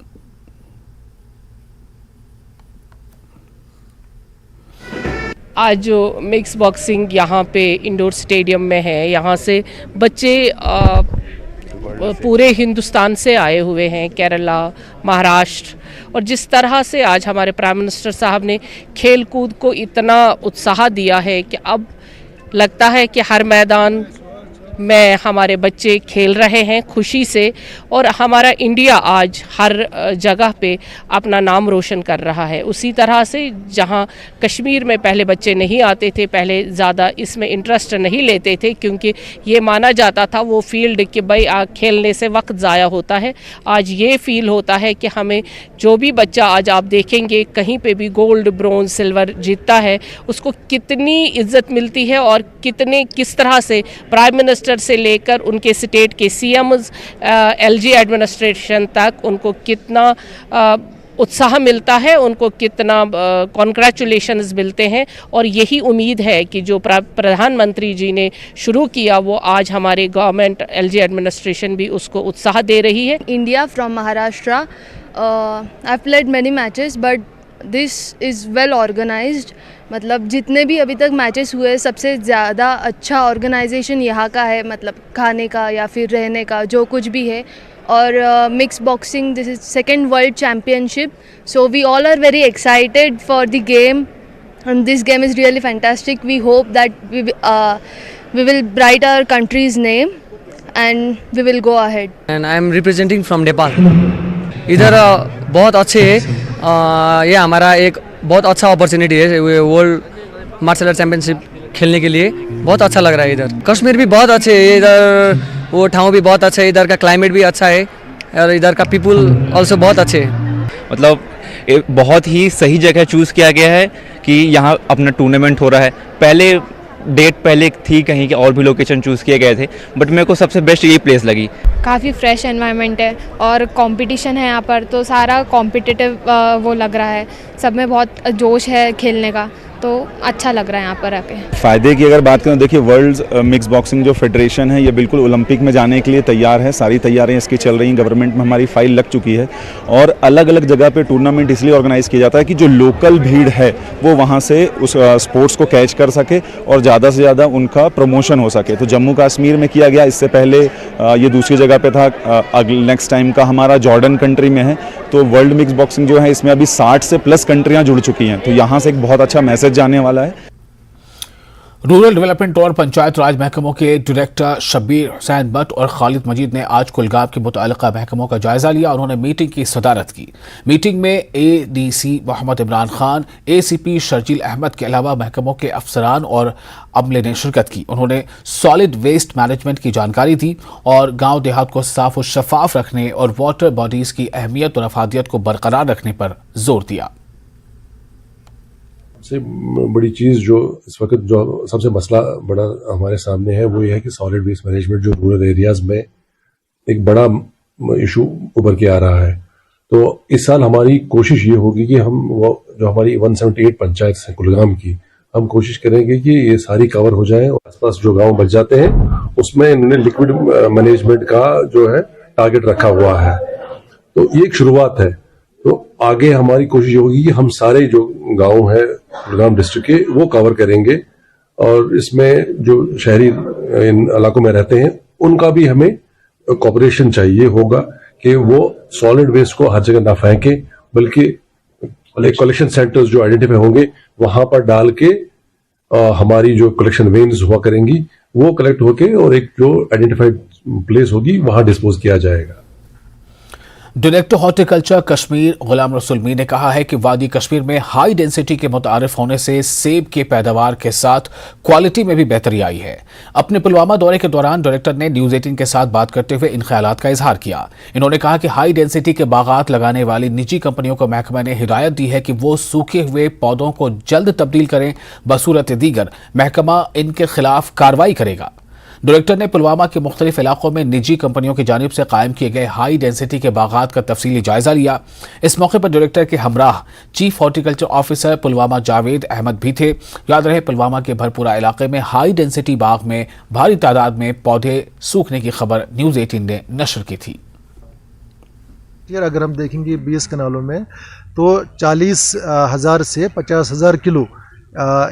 आज जो मिक्स बॉक्सिंग यहाँ पे इंडोर स्टेडियम में है, यहाँ से बच्चे पूरे हिंदुस्तान से आए हुए हैं, केरला, महाराष्ट्र, और जिस तरह से आज हमारे प्राइम मिनिस्टर साहब ने खेल कूद को इतना उत्साह दिया है कि अब लगता है कि हर मैदान में हमारे बच्चे खेल रहे हैं खुशी से, और हमारा इंडिया आज हर जगह पे अपना नाम रोशन कर रहा है। उसी तरह से जहां कश्मीर में पहले बच्चे नहीं आते थे, पहले ज़्यादा इसमें इंटरेस्ट नहीं लेते थे क्योंकि ये माना जाता था वो फील्ड कि भाई खेलने से वक्त ज़ाया होता है, आज ये फील होता है कि हमें जो भी बच्चा आज आप देखेंगे कहीं पे भी गोल्ड, ब्रोंज, सिल्वर जीतता है, उसको कितनी इज्जत मिलती है और किस तरह से प्राइम मिनिस्टर से लेकर उनके स्टेट के सीएम्स, एलजी एडमिनिस्ट्रेशन तक उनको कितना उत्साह मिलता है, उनको कितना कॉन्ग्रेचुलेशंस मिलते हैं। और यही उम्मीद है कि जो प्रधानमंत्री जी ने शुरू किया वो आज हमारे गवर्नमेंट, एलजी एडमिनिस्ट्रेशन भी उसको उत्साह दे रही है। India from Maharashtra, I played many matches but this is well organized. मतलब जितने भी अभी तक मैचेस हुए सबसे ज़्यादा अच्छा ऑर्गेनाइजेशन यहाँ का है, मतलब खाने का या फिर रहने का जो कुछ भी है। और mix boxing, this is second world championship, so we all are very excited for the game and this game is really fantastic. We hope that we will bright our countries name and we will go ahead. And I am representing from Nepal. इधर बहुत अच्छे है, ये हमारा एक बहुत अच्छा opportunity है वर्ल्ड मार्शल आर्ट चैंपियनशिप खेलने के लिए। बहुत अच्छा लग रहा है। इधर कश्मीर भी बहुत अच्छे है, इधर वो ठाव भी बहुत अच्छा है, इधर का क्लाइमेट भी अच्छा है और इधर का पीपल ऑल्सो बहुत अच्छे है। मतलब एक बहुत ही सही जगह चूज़ किया गया है कि यहाँ अपना टूर्नामेंट हो रहा है। पहले डेट पहले थी कहीं के और भी लोकेशन चूज़ किए गए थे, बट मेरे को सबसे बेस्ट यही प्लेस लगी। काफ़ी फ्रेश एनवायरनमेंट है और कंपटीशन है यहाँ पर, तो सारा कॉम्पिटिटिव वो लग रहा है, सब में बहुत जोश है खेलने का, तो अच्छा लग रहा है यहाँ पर आके। फ़ायदे की अगर बात करें, देखिए वर्ल्ड मिक्स बॉक्सिंग जो फेडरेशन है ये बिल्कुल ओलंपिक में जाने के लिए तैयार है। सारी तैयारियां इसकी चल रही हैं, गवर्नमेंट में हमारी फाइल लग चुकी है और अलग अलग जगह पे टूर्नामेंट इसलिए ऑर्गेनाइज़ किया जाता है कि जो लोकल भीड़ है वो वहाँ से उस स्पोर्ट्स को कैच कर सके और ज़्यादा से ज़्यादा उनका प्रमोशन हो सके। तो जम्मू कश्मीर में किया गया, इससे पहले ये दूसरी जगह पर था। नेक्स्ट टाइम का हमारा जॉर्डन कंट्री में है। तो वर्ल्ड मिक्स बॉक्सिंग जो है इसमें अभी 60 से प्लस कंट्रियाँ जुड़ चुकी हैं, तो यहाँ से एक बहुत अच्छा मैसेज जाने वाला है। रूरल डेवलपमेंट और पंचायत राज महकमों के डायरेक्टर शब्बीर हुसैन भट्ट और खालिद मजीद ने आज कुलगाम के मुतअल्लिक़ा महकमों का जायजा लिया। उन्होंने मीटिंग की सदारत की। मीटिंग में एडीसी मोहम्मद इमरान खान, एसीपी शर्जील अहमद के अलावा महकमों के अफसरान और अमले ने शिरकत की। उन्होंने सॉलिड वेस्ट मैनेजमेंट की जानकारी दी और गाँव देहात को साफ और शफाफ रखने और वाटर बॉडीज की अहमियत और अफादियत को बरकरार रखने पर जोर दिया। सबसे बड़ी चीज़ जो इस वक्त जो सबसे मसला बड़ा हमारे सामने है वो ये है कि सॉलिड वेस्ट मैनेजमेंट जो रूरल एरियाज में एक बड़ा इशू उभर के आ रहा है। तो इस साल हमारी कोशिश ये होगी कि हम वो जो हमारी 178 पंचायत हैं कुलगाम की, हम कोशिश करेंगे कि ये सारी कवर हो जाए और आसपास जो गांव बच जाते हैं उसमें इन्होंने लिक्विड मैनेजमेंट का जो है टारगेट रखा हुआ है। तो ये एक शुरुआत है। तो आगे हमारी कोशिश होगी कि हम सारे जो गांव हैं कुलगाम डिस्ट्रिक्ट के वो कवर करेंगे और इसमें जो शहरी इन इलाकों में रहते हैं उनका भी हमें कोऑपरेशन चाहिए होगा कि वो सॉलिड वेस्ट को हर जगह ना फेंके, बल्कि कलेक्शन सेंटर्स जो आइडेंटिफाई होंगे वहां पर डाल के हमारी जो कलेक्शन वेन्स हुआ करेंगी वो कलेक्ट होके और एक जो आइडेंटिफाइड प्लेस होगी वहां डिस्पोज किया जाएगा। डायरेक्टर हॉर्टिकल्चर कश्मीर गुलाम रसूल मीर ने कहा है कि वादी कश्मीर में हाई डेंसिटी के मुतारिफ होने से सेब के पैदावार के साथ क्वालिटी में भी बेहतरी आई है। अपने पुलवामा दौरे के दौरान डायरेक्टर ने न्यूज़ 18 के साथ बात करते हुए इन ख्यालात का इजहार किया। इन्होंने कहा कि हाई डेंसिटी के बागात लगाने वाली निजी कंपनियों को महकमा ने हिदायत दी है कि वो सूखे हुए पौधों को जल्द तब्दील करें, बसूरत दीगर महकमा इनके खिलाफ कार्रवाई करेगा। डायरेक्टर ने पुलवामा के मुख्तलिफ इलाकों में निजी कंपनियों की जानिब से कायम किए गए हाई डेंसिटी के बागात का तफसीली जायजा लिया। इस मौके पर डायरेक्टर के हमराह chief horticulture officer Pulwama Javed Ahmad भी थे। याद रहे, पुलवामा के भरपूरा इलाके में हाई डेंसिटी बाग में भारी तादाद में पौधे सूखने की खबर न्यूज़ 18 ने नशर की थी। अगर हम देखेंगे 20 कनालों में तो 40,000 से 50,000 किलो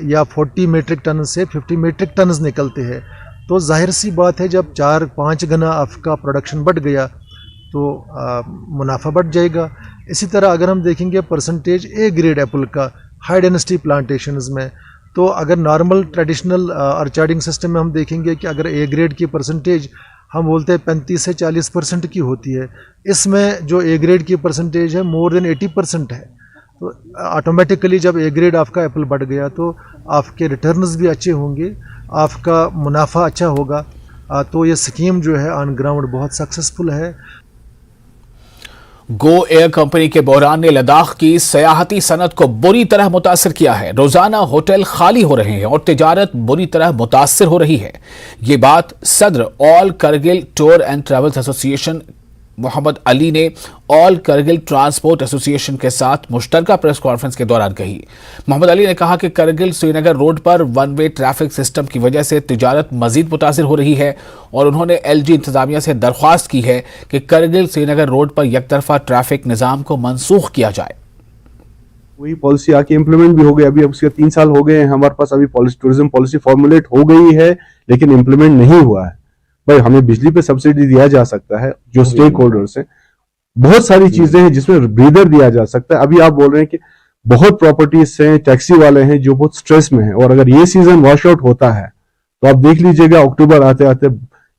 या 40 मीट्रिक टन से 50 मीट्रिक टन निकलते हैं। तो जाहिर सी बात है, जब 4-5 गुना आपका प्रोडक्शन बढ़ गया तो मुनाफा बढ़ जाएगा। इसी तरह अगर हम देखेंगे परसेंटेज ए ग्रेड एप्पल का हाई डेंसिटी प्लांटेशंस में, तो अगर नॉर्मल ट्रेडिशनल ऑर्चार्डिंग सिस्टम में हम देखेंगे कि अगर ए ग्रेड की परसेंटेज हम बोलते हैं 35 से 40% की होती है, इसमें जो ए ग्रेड की परसेंटेज है मोर देन 80% है। तो ऑटोमेटिकली जब ए ग्रेड आपका एप्पल बढ़ गया तो आपके रिटर्न्स भी अच्छे होंगे, आपका मुनाफा अच्छा होगा। तो ये स्कीम जो है ऑन ग्राउंड बहुत सक्सेसफुल है। गो एयर कंपनी के बहरान ने लद्दाख की सयाहती सनत को बुरी तरह मुतासिर किया है। रोजाना होटल खाली हो रहे हैं और तिजारत बुरी तरह मुतासिर हो रही है। ये बात सदर all Kargil tour and travels association Mohammad Ali ने ऑल करगिल ट्रांसपोर्ट एसोसिएशन के साथ मुश्तरका प्रेस कॉन्फ्रेंस के दौरान कही। मोहम्मद अली ने कहा कि करगिल श्रीनगर रोड पर वन वे ट्रैफिक सिस्टम की वजह से तिजारत मजीद मुतासिर हो रही है और उन्होंने एलजी इंतजामिया से दरख्वास्त की है कि करगिल श्रीनगर रोड पर यकतरफा ट्रैफिक निज़ाम को मनसूख किया जाए। वही पॉलिसी आके इम्प्लीमेंट भी हो गई। अभी उसके 3 साल हो गए हैं, हमारे पास अभी टूरिज्म पॉलिसी फॉर्मुलेट हो गई है लेकिन इम्प्लीमेंट नहीं हुआ है। भाई, हमें बिजली पे सब्सिडी दिया जा सकता है, जो स्टेक होल्डर्स हैं, बहुत सारी चीजें हैं जिसमें ब्रीदर दिया जा सकता है। अभी आप बोल रहे हैं कि बहुत प्रॉपर्टीज हैं, टैक्सी वाले हैं जो बहुत स्ट्रेस में हैं, और अगर ये सीजन वॉश आउट होता है तो आप देख लीजिएगा अक्टूबर आते आते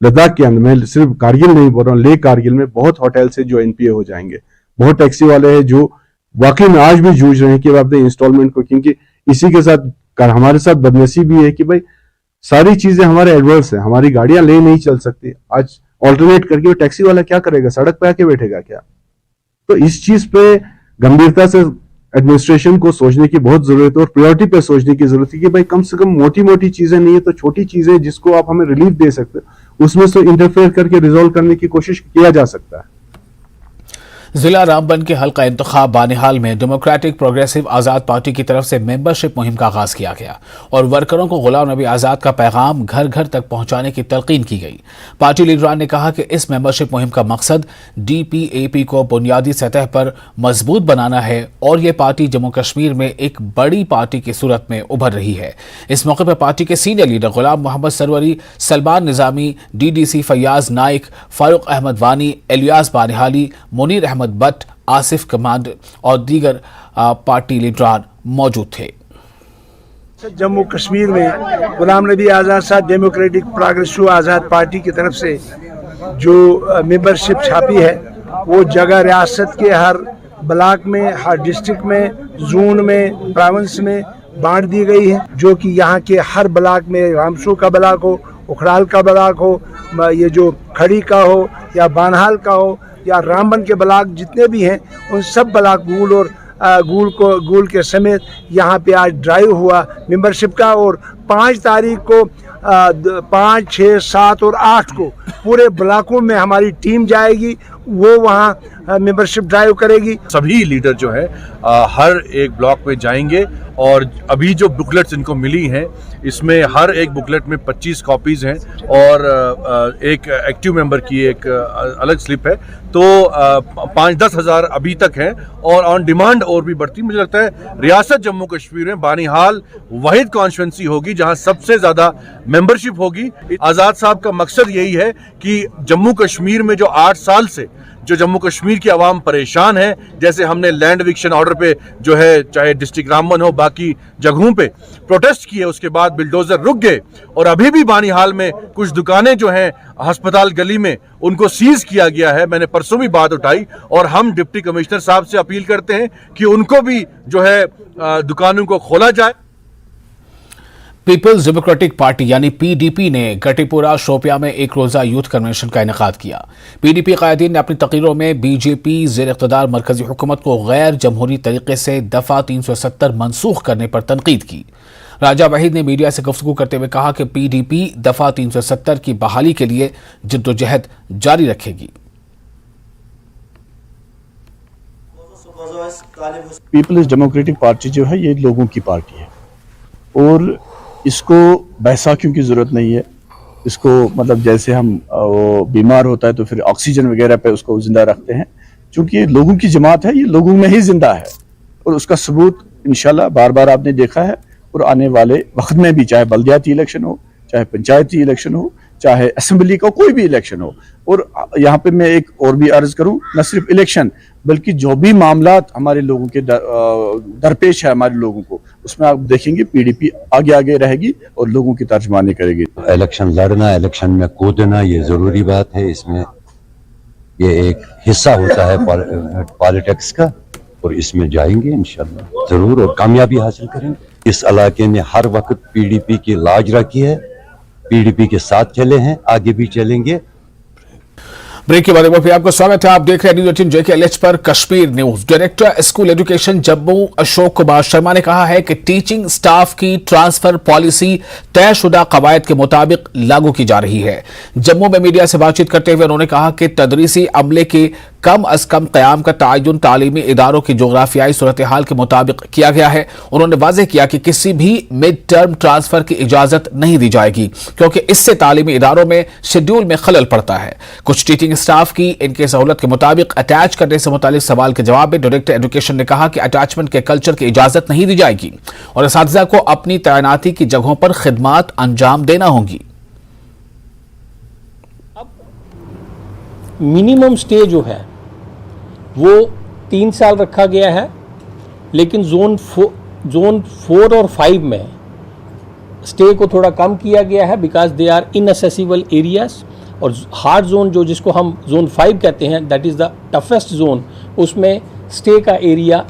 लद्दाख के अंदर, मैं सिर्फ कारगिल नहीं बोल रहा हूँ, लेह कारगिल में बहुत होटल्स है जो एनपीए हो जाएंगे। बहुत टैक्सी वाले हैं जो वाकई में आज भी जूझ रहे हैं कि अपने इंस्टॉलमेंट को, क्योंकि इसी के साथ हमारे साथ बदनसीबी है कि भाई सारी चीजें हमारे एडवर्स है, हमारी गाड़ियां ले नहीं चल सकती। आज ऑल्टरनेट करके वो टैक्सी वाला क्या करेगा, सड़क पे आके बैठेगा क्या? तो इस चीज पे गंभीरता से एडमिनिस्ट्रेशन को सोचने की बहुत जरूरत है और प्रायोरिटी पे सोचने की जरूरत है कि भाई कम से कम मोटी मोटी चीजें नहीं है तो छोटी चीजें जिसको आप हमें रिलीफ दे सकते हो उसमें से इंटरफेयर करके रिजॉल्व करने की कोशिश किया जा सकता है। जिला रामबन के हल्का इंतखाब बानिहाल में डेमोक्रेटिक प्रोग्रेसिव आज़ाद पार्टी की तरफ से मेंबरशिप मुहिम का आगाज किया गया और वर्करों को गुलाम नबी आज़ाद का पैगाम घर घर तक पहुंचाने की तलकीन की गई। पार्टी लीडरान ने कहा कि इस मेंबरशिप मुहिम का मकसद DPAP को बुनियादी सतह पर मजबूत बनाना है और ये पार्टी जम्मू कश्मीर में एक बड़ी पार्टी की सूरत में उभर रही है। इस मौके पर पार्टी के सीनियर लीडर गुलाम मोहम्मद सरवरी, सलमान निजामी, DDC फैयाज नाइक, फारूक अहमद वानी, इलियास बानिहाली, मुनीर अहमद बट, आसिफ कमांड और दीगर पार्टी लीडरान मौजूद थे। जम्मू कश्मीर में गुलाम नबी आज़ाद साहब डेमोक्रेटिक प्रोग्रेसिव आज़ाद पार्टी की तरफ से जो मेंबरशिप छापी है वो जगह रियासत के हर ब्लॉक में, हर डिस्ट्रिक्ट में, जोन में, प्रोविंस में बांट दी गई है, जो कि यहाँ के हर ब्लॉक में, रामसू का ब्लॉक हो, उखराल का ब्लॉक हो, ये जो खड़ी का हो या बानहाल का हो या रामबन के ब्लॉक जितने भी हैं उन सब ब्लॉक गूल के समेत यहाँ पे आज ड्राइव हुआ मेंबरशिप का। और 5 तारीख को 5, 6, 7 और 8 को पूरे ब्लॉकों में हमारी टीम जाएगी, वो वहाँ मेंबरशिप ड्राइव करेगी। सभी लीडर जो है हर एक ब्लॉक में जाएंगे और अभी जो बुकलेट्स इनको मिली हैं इसमें हर एक बुकलेट में 25 कॉपीज़ हैं और एक एक्टिव मेंबर की एक अलग स्लिप है। तो 5-10 हज़ार अभी तक हैं और ऑन डिमांड और भी बढ़ती। मुझे लगता है रियासत जम्मू कश्मीर में बानिहाल वाहिद कॉन्स्टिट्यूंसी होगी जहां सबसे ज़्यादा मेंबरशिप होगी। आज़ाद साहब का मकसद यही है कि जम्मू कश्मीर में जो 8 साल से जो जम्मू कश्मीर की आवाम परेशान है, जैसे हमने लैंड एविक्शन ऑर्डर पे जो है चाहे डिस्ट्रिक्ट रामबन हो बाकी जगहों पे प्रोटेस्ट किए, उसके बाद बिल्डोजर रुक गए और अभी भी बानिहाल में कुछ दुकानें जो हैं अस्पताल गली में उनको सीज किया गया है। मैंने परसों भी बात उठाई और हम डिप्टी कमिश्नर साहब से अपील करते हैं कि उनको भी जो है दुकानों को खोला जाए। पीपल्स डेमोक्रेटिक पार्टी यानी PDP ने गटीपुरा शोपिया में एक रोजा यूथ कन्वेंशन का इनेकाद किया। PDP कायदीन ने अपनी तकरीरों में BJP ज़ेर इक़्तिदार मरकजी हुकूमत को गैर जमहूरी तरीके से दफ़ा 370 मनसूख करने पर तनकीद की। राजा वहीद ने मीडिया से गुफ्तगू करते हुए कहा कि PDP दफा 370 की बहाली के लिए जद्दोजहद जारी रखेगी। पीपल्स डेमोक्रेटिक पार्टी जो है ये लोगों की पार्टी है और इसको बैसाखियों की ज़रूरत नहीं है। इसको मतलब जैसे हम वो बीमार होता है तो फिर ऑक्सीजन वगैरह पे उसको जिंदा रखते हैं, क्योंकि ये लोगों की जमात है, ये लोगों में ही जिंदा है और उसका सबूत इंशाल्लाह बार बार आपने देखा है और आने वाले वक्त में भी, चाहे बल्दियाती इलेक्शन हो, चाहे पंचायती इलेक्शन हो, चाहे असेंबली का कोई भी इलेक्शन हो। और यहाँ पे मैं एक और भी अर्ज करूँ, न सिर्फ इलेक्शन बल्कि जो भी मामलात हमारे लोगों के दरपेश है हमारे लोगों को, उसमें आप देखेंगे PDP आगे आगे रहेगी और लोगों की तर्जमानी करेगी। इलेक्शन लड़ना, इलेक्शन में कूदना ये ज़रूरी बात है, इसमें ये एक हिस्सा होता है पॉलिटिक्स का और इसमें जाएंगे इंशाल्लाह ज़रूर और कामयाबी हासिल करेंगे। इस इलाके ने हर वक्त PDP की लाज रखी है, PDP के साथ चले हैं, आगे भी चलेंगे। ब्रेक के बाद एक बार फिर आपका स्वागत है। आप देख रहे हैं न्यूज़ 18 JKLH पर Kashmir news. Director school education Jammu Ashok Kumar Sharma ने कहा है कि टीचिंग स्टाफ की ट्रांसफर पॉलिसी तयशुदा कवायद के मुताबिक लागू की जा रही है। जम्मू में मीडिया से बातचीत करते हुए उन्होंने कहा कि तदरीसी अमले के कम अज कम क़याम का तयन तालीमी इदारों की जोग्राफियाई सूरत हाल के मुताबिक किया गया है। उन्होंने वाज़ेह किया कि किसी भी मिड टर्म ट्रांसफर की इजाजत नहीं दी जाएगी, क्योंकि इससे तालीमी इदारों में शेड्यूल में खलल पड़ता है। कुछ टीचिंग स्टाफ की इनके सहूलत के मुताबिक अटैच करने से मुतालिक सवाल के जवाब में डायरेक्टर एजुकेशन ने कहा कि अटैचमेंट के कल्चर की इजाजत नहीं दी जाएगी और असातिज़ा को अपनी तैनाती की जगहों पर खिदमात अंजाम देना होगी। मिनिमम स्टे जो है वो 3 साल रखा गया है, लेकिन जोन 4 और 5 में स्टे को थोड़ा कम किया गया है because they are inaccessible areas. और हार्ड जोन जो जिसको हम जोन 5 कहते हैं, that is the toughest zone, उसमें स्टे का एरिया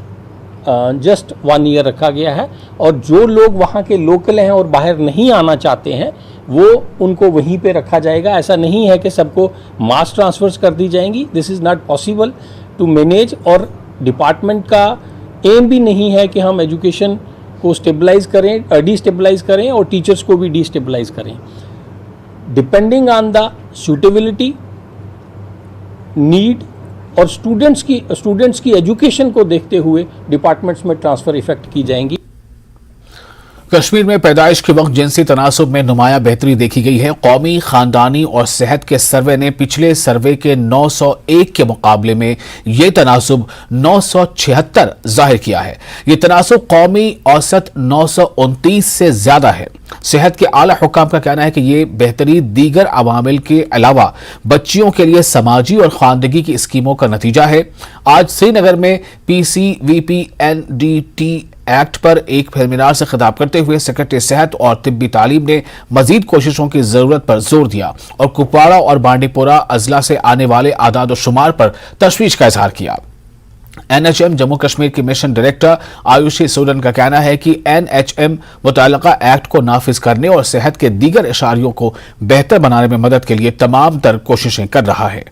जस्ट 1 ईयर रखा गया है और जो लोग वहाँ के लोकल हैं और बाहर नहीं आना चाहते हैं वो उनको वहीं पे रखा जाएगा। ऐसा नहीं है कि सबको मास ट्रांसफर्स कर दी जाएंगी, this is not possible to manage. और डिपार्टमेंट का एम भी नहीं है कि हम एजुकेशन को स्टेबलाइज करें, डिस्टेबलाइज करें और टीचर्स को भी डिस्टेबलाइज करें। Depending on the suitability, need और स्टूडेंट्स की एजुकेशन को देखते हुए डिपार्टमेंट्स में ट्रांसफ़र इफेक्ट की जाएंगी। कश्मीर में पैदाइश के वक्त जिनसी तनासुब में नुमाया बेहतरी देखी गई है। कौमी खानदानी और सेहत के सर्वे ने पिछले सर्वे के 901 के मुकाबले में ये तनासुब 976 जाहिर किया है। ये तनासुब कौमी औसत 929 से ज्यादा है। सेहत के आला हुकाम का कहना है कि ये बेहतरी दीगर अवामिल के अलावा बच्चियों के लिए समाजी और खानदगी की स्कीमों का नतीजा है। आज श्रीनगर में PCVPNDT एक्ट पर एक सेमिनार से खिताब करते हुए सेक्रेटरी सेहत और तिब्बी तालीम ने मजीद कोशिशों की जरूरत पर जोर दिया और कुपवाड़ा और बांडीपोरा अजला से आने वाले आदाद और शुमार पर तशवीश का इजहार किया। NHM जम्मू कश्मीर की मिशन डायरेक्टर आयुषी सूरन का कहना है कि NHM मुताल्लिका एक्ट को नाफिज करने और सेहत के दीगर इशारियों को बेहतर बनाने में मदद के लिए तमाम तर कोशिशें कर रहा है।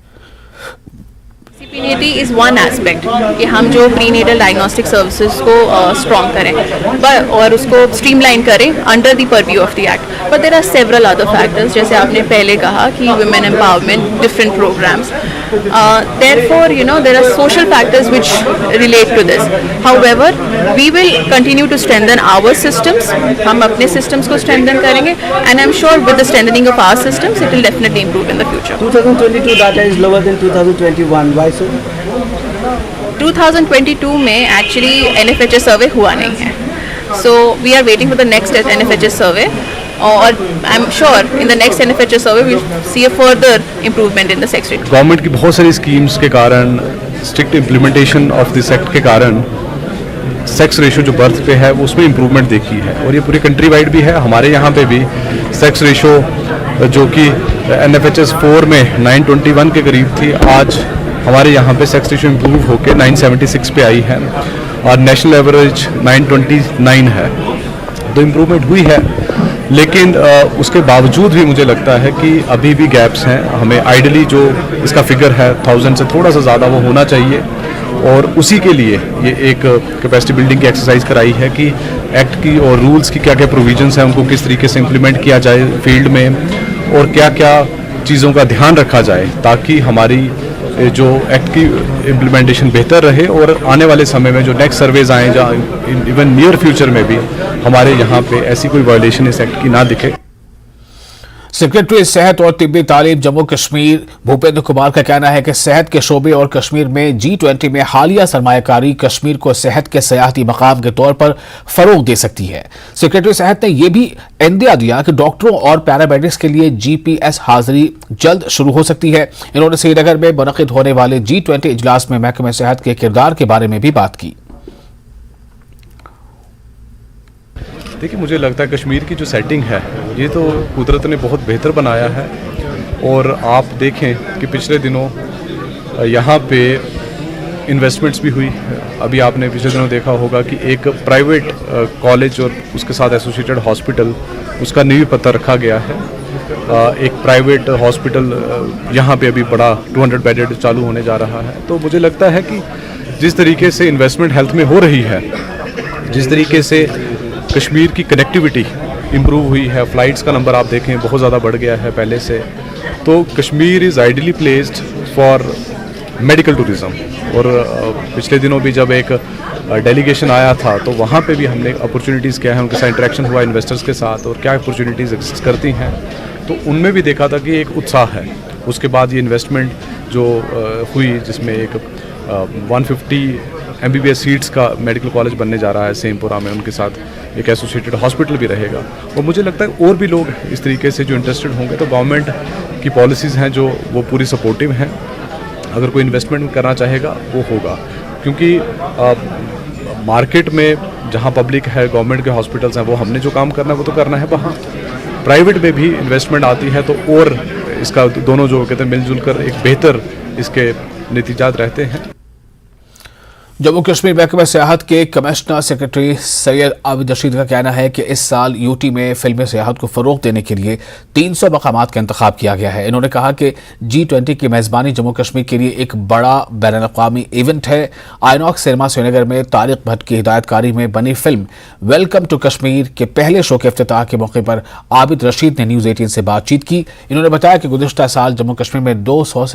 CPNAT इज़ वन एस्पेक्ट कि हम जो प्रीनेटल डायग्नोस्टिक सर्विसेज को स्ट्रॉन्ग करें और उसको स्ट्रीमलाइन करें under the purview of the act. But there are several other factors, जैसे आपने पहले कहा कि women empowerment, different programs, therefore there are social factors which relate to this. However we will continue to strengthen our systems, हम अपने systems को strengthen करेंगे and I am sure with the strengthening of our systems it will definitely improve in the future. 2022 data is lower than 2021, why so? 2022 में actually NFHS survey हुआ नहीं है, so we are waiting for the next NFHS survey और I am sure in the next NFHS survey we see a further improvement in the sex rate. Government की बहुत सारी schemes के कारण, strict implementation of this act के कारण sex ratio जो birth पे है वो उसमें इम्प्रूवमेंट देखी है और ये पूरी कंट्री वाइड भी है। हमारे यहाँ पे भी सेक्स रेशो जो कि NFHS 4 में 921 के करीब थी, आज हमारे यहाँ पे सेक्स रेशो इम्प्रूव होकर 976 पे आई है और नेशनल एवरेज 929 है। तो इम्प्रूवमेंट हुई है, लेकिन उसके बावजूद भी मुझे लगता है कि अभी भी गैप्स हैं। हमें आइडियली जो इसका फिगर है 1000 से थोड़ा सा ज़्यादा वो होना चाहिए और उसी के लिए ये एक कैपेसिटी बिल्डिंग की एक्सरसाइज कराई है कि एक्ट की और रूल्स की क्या क्या प्रोविजंस हैं उनको किस तरीके से इम्प्लीमेंट किया जाए फील्ड में, और क्या क्या चीज़ों का ध्यान रखा जाए ताकि हमारी जो एक्ट की इम्प्लीमेंटेशन बेहतर रहे और आने वाले समय में जो नेक्स्ट सर्वेज आएँ जहाँ इवन नियर फ्यूचर में भी हमारे यहाँ पे ऐसी कोई वायलेशन इस एक्ट की ना दिखे। सेक्रेटरी सेहत और तिब्बी तालीम जम्मू कश्मीर भूपेंद्र कुमार का कहना है कि सेहत के शोबे और कश्मीर में G20 में हालिया सरमायाकारी कश्मीर को सेहत के सयाहती मकाम के तौर पर फरोग दे सकती है। सेक्रेटरी सेहत ने यह भी इंदिया दिया कि डॉक्टरों और पैरामेडिक्स के लिए GPS हाजिरी जल्द शुरू हो सकती है। इन्होंने श्रीनगर में मुनक़िद होने वाले G20 इजलास में महकमे सेहत के किरदार के बारे में भी बात की। देखिए, मुझे लगता है कश्मीर की जो सेटिंग है ये तो कुदरत ने बहुत बेहतर बनाया है, और आप देखें कि पिछले दिनों यहाँ पे इन्वेस्टमेंट्स भी हुई। अभी आपने पिछले दिनों देखा होगा कि एक प्राइवेट कॉलेज और उसके साथ एसोसिएटेड हॉस्पिटल उसका नींव पत्थर रखा गया है। एक प्राइवेट हॉस्पिटल यहाँ पे अभी बड़ा 200 बेडेड चालू होने जा रहा है। तो मुझे लगता है कि जिस तरीके से इन्वेस्टमेंट हेल्थ में हो रही है, जिस तरीके से कश्मीर की कनेक्टिविटी इम्प्रूव हुई है, फ़्लाइट्स का नंबर आप देखें बहुत ज़्यादा बढ़ गया है पहले से, तो Kashmir is ideally placed for medical tourism. और पिछले दिनों भी जब एक डेलीगेशन आया था तो वहाँ पे भी हमने अपॉर्चुनिटीज़ क्या है, उनके साथ इंटरेक्शन हुआ इन्वेस्टर्स के साथ और क्या अपॉर्चुनिटीज़ एग्जिस्ट करती हैं, तो उनमें भी देखा था कि एक उत्साह है। उसके बाद ये इन्वेस्टमेंट जो हुई जिसमें एक 150 MBBS सीट्स का मेडिकल कॉलेज बनने जा रहा है सेमपुरा में, उनके साथ एक एसोसिएटेड हॉस्पिटल भी रहेगा। और मुझे लगता है और भी लोग इस तरीके से जो इंटरेस्टेड होंगे, तो गवर्नमेंट की पॉलिसीज़ हैं जो वो पूरी सपोर्टिव हैं। अगर कोई इन्वेस्टमेंट करना चाहेगा वो होगा, क्योंकि मार्केट में जहाँ पब्लिक है, गवर्नमेंट के हॉस्पिटल्स हैं, वो हमने जो काम करना है वो तो करना है। वहाँ प्राइवेट में भी इन्वेस्टमेंट आती है तो और इसका दोनों जो कहते हैं मिलजुल कर एक बेहतर इसके नतीजात रहते हैं। जम्मू कश्मीर महकमा सियाहत के कमिश्नर सेक्रेटरी सैयद आबिद रशीद का कहना है कि इस साल यूटी में फिल्मी सियाहत को फरोग देने के लिए 300 मकामात का इंतखाब किया गया है। इन्होंने कहा कि G20 की मेज़बानी जम्मू कश्मीर के लिए एक बड़ा बैनुल-अक़वामी इवेंट है। आइनॉक्स सिनेमा श्रीनगर में तारिक भट्ट की हिदायतकारी में बनी फिल्म वेलकम टू कश्मीर के पहले शो के इफ्तिताह के मौके पर आबिद रशीद ने न्यूज़ 18 से बातचीत की। इन्होंने बताया कि गुज़िश्ता साल जम्मू कश्मीर में 200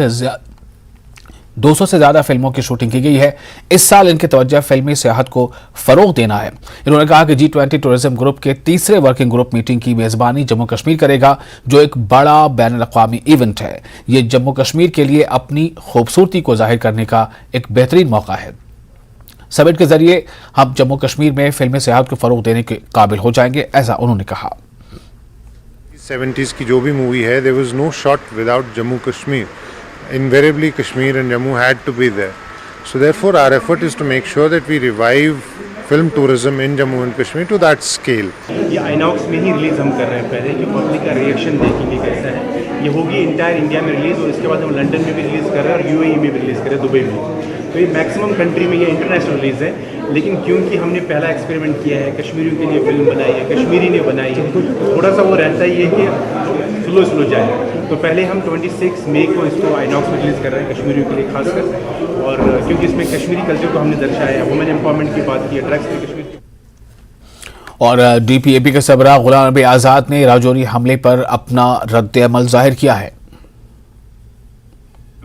से ज़्यादा फिल्मों की शूटिंग की गई है। इस साल इनकी तवज्जो फिल्मी सियाहत को फ़रोग देना है। इन्होंने कहा कि G20 टूरिज्म ग्रुप के तीसरे वर्किंग ग्रुप मीटिंग की मेज़बानी जम्मू कश्मीर करेगा, जो एक बड़ा बैनुल-अक़वामी इवेंट है। ये जम्मू कश्मीर के लिए अपनी खूबसूरती को जाहिर करने का एक बेहतरीन मौका है। समिट के जरिए हम जम्मू कश्मीर में फिल्मी सियाहत को फ़रोग देने के काबिल हो जाएंगे, ऐसा उन्होंने कहा। 70s की जो भी मूवी है, there was no shot without Jammu Kashmir. Invariably Kashmir and Jammu had to be there. So therefore our effort is to make sure that we revive film tourism in Jammu and Kashmir to that scale. ये आइनॉक्स में ही release हम कर रहे हैं पहले, कि public का reaction देखेंगे कैसा है। ये होगी इंटायर इंडिया में रिलीज़, और इसके बाद हम लंदन में भी रिलीज़ कर रहे हैं और UAE में भी रिलीज़ कर रहे हैं, दुबई में। तो ये मैक्सिमम कंट्री में ये इंटरनेशनल रिलीज़ है। लेकिन क्योंकि हमने पहला एक्सपेरिमेंट किया है, कश्मीरियों के लिए फिल्म बनाई है, कश्मीरी ने बनाई है, तो थोड़ा सा वो रहता ही है कि स्लो जाए। तो पहले हम 26 मई को इसको आइनॉक्स में रिलीज़ कर रहे हैं कश्मीरियों के लिए खासकर, और क्योंकि इसमें कश्मीरी कल्चर को हमने दर्शाया है, वुमेन एम्पावरमेंट की बात की है, ड्रग्स की कश्मीर की। और DPAP के सरबराह गुलाम नबी आज़ाद ने राजौरी हमले पर अपना रद्द-ए-अमल जाहिर किया है।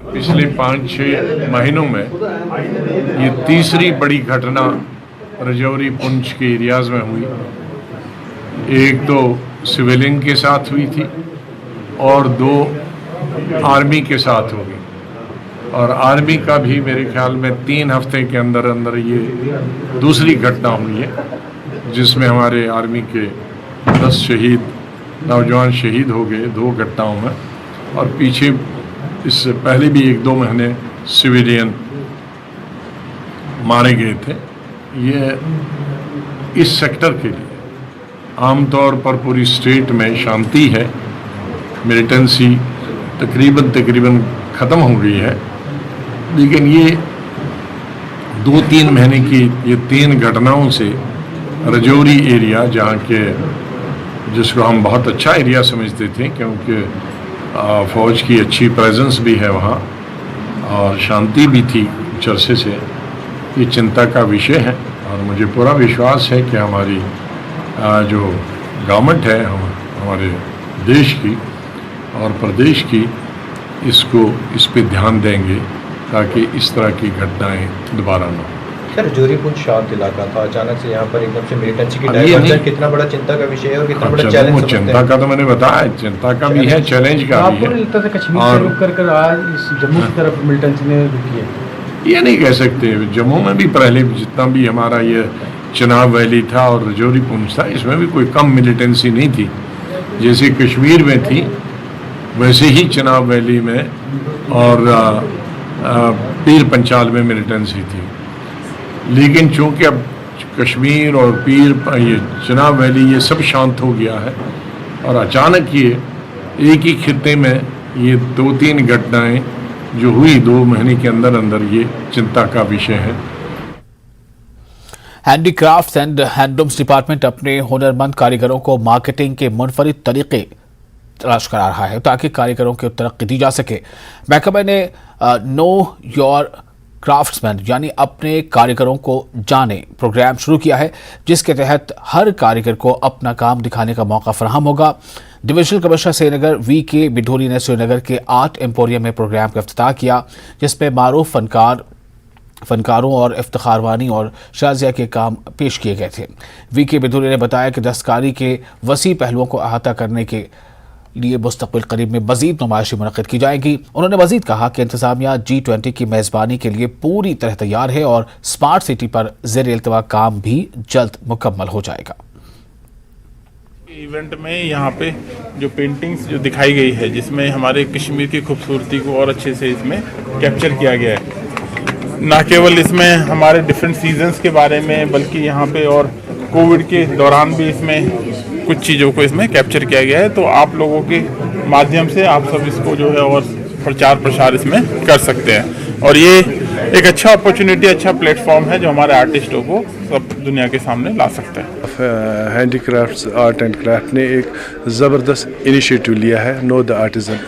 पिछले 5-6 महीनों में ये तीसरी बड़ी घटना राजौरी पुंछ के एरियाज में हुई। एक तो सिविलियन के साथ हुई थी और 2 आर्मी के साथ हो गई, और आर्मी का भी मेरे ख्याल में 3 हफ्ते के अंदर अंदर ये दूसरी घटना हुई है, जिसमें हमारे आर्मी के 10 नौजवान शहीद हो गए 2 घटनाओं में, और पीछे इससे पहले भी 1-2 महीने सिविलियन मारे गए थे। ये इस सेक्टर के लिए आमतौर पर पूरी स्टेट में शांति है, मिलिटेंसी तकरीबन ख़त्म हो गई है, लेकिन ये 2-3 महीने की ये 3 घटनाओं से राजौरी एरिया, जहाँ के जिसको हम बहुत अच्छा एरिया समझते थे क्योंकि फ़ौज की अच्छी प्रेजेंस भी है वहाँ और शांति भी थी चरसे से, ये चिंता का विषय है और मुझे पूरा विश्वास है कि हमारी जो गवर्नमेंट है हमारे देश की और प्रदेश की इस पे ध्यान देंगे ताकि इस तरह की घटनाएं दोबारा न हो। सर जोरीपुर शांत इलाका था, अचानक से यहाँ पर एकदम से मिलिटेंसी की डायवर्जन कितना बड़ा चिंता का विषय है और कितना बड़ा चैलेंज। चिंता का तो मैंने बताया, चिंता का भी है, चैलेंज का भी है। कश्मीर से रुक कर आज इस जम्मू की तरफ मिलिटेंसी ने रुकी है, ये नहीं कह सकते। जम्मू में भी पहले जितना भी हमारा ये चिनाब वैली था और रजौरी पुंछ था, इसमें भी कोई कम मिलिटेंसी नहीं थी। जैसे कश्मीर में थी वैसे ही चिनाब वैली में और पीर पंचाल में मिलिटेंसी थी। लेकिन चूंकि अब कश्मीर और ये चिनाब वैली ये सब शांत हो गया है और अचानक ये एक ही खित्ते में ये 2-3 घटनाएं जो हुई 2 महीने के अंदर अंदर, ये चिंता का विषय है। हैंडीक्राफ्ट्स एंड हैंडलूम्स डिपार्टमेंट अपने हुनरमंद कारीगरों को मार्केटिंग के मुनफरिद तरीके तलाश करा रहा है ताकि कारीगरों को तरक्की दी जा सके। महकमे ने नो योर क्राफ्ट्समैन यानी अपने कारीगरों को जाने प्रोग्राम शुरू किया है, जिसके तहत हर कारीगर को अपना काम दिखाने का मौका फराहम होगा। Divisional commissioner Srinagar V K. Bidhuri ने श्रीनगर के आर्ट एम्पोरियम में प्रोग्राम का इफ्तिताह किया, जिसमें मारूफ फनकारों और इफ्तिखारवानी और शाजिया के काम पेश किए गए थे। वी.के. बिधोरी ने बताया कि दस्तकारी के वसी पहलुओं को अहाता करने के लिए मुस्तक़बिल करीब में मज़ीद नुमाइशें मुनक़्क़िद की जाएंगी। उन्होंने मज़ीद कहा कि इंतज़ामिया G20 की मेज़बानी के लिए पूरी तरह तैयार है और स्मार्ट सिटी पर ज़ेर-ए-इल्तिवा काम भी जल्द मुकम्मल हो जाएगा। इवेंट में यहाँ पे जो पेंटिंग्स जो दिखाई गई है, जिसमें हमारे कश्मीर की खूबसूरती को और अच्छे से इसमें कैप्चर किया गया है। ना केवल इसमें हमारे डिफरेंट सीजन्स के बारे में, बल्कि यहाँ पे और कोविड के दौरान भी इसमें कुछ चीज़ों को इसमें कैप्चर किया गया है। तो आप लोगों के माध्यम से आप सब इसको जो है और प्रचार प्रसार इसमें कर सकते हैं और ये एक अच्छा अपॉर्चुनिटी, अच्छा प्लेटफॉर्म है जो हमारे आर्टिस्टों को सब दुनिया के सामने ला सकता है। हैंडीक्राफ्ट्स आर्ट एंड क्राफ्ट ने एक ज़बरदस्त इनिशिएटिव लिया है, नो द आर्टिज़न।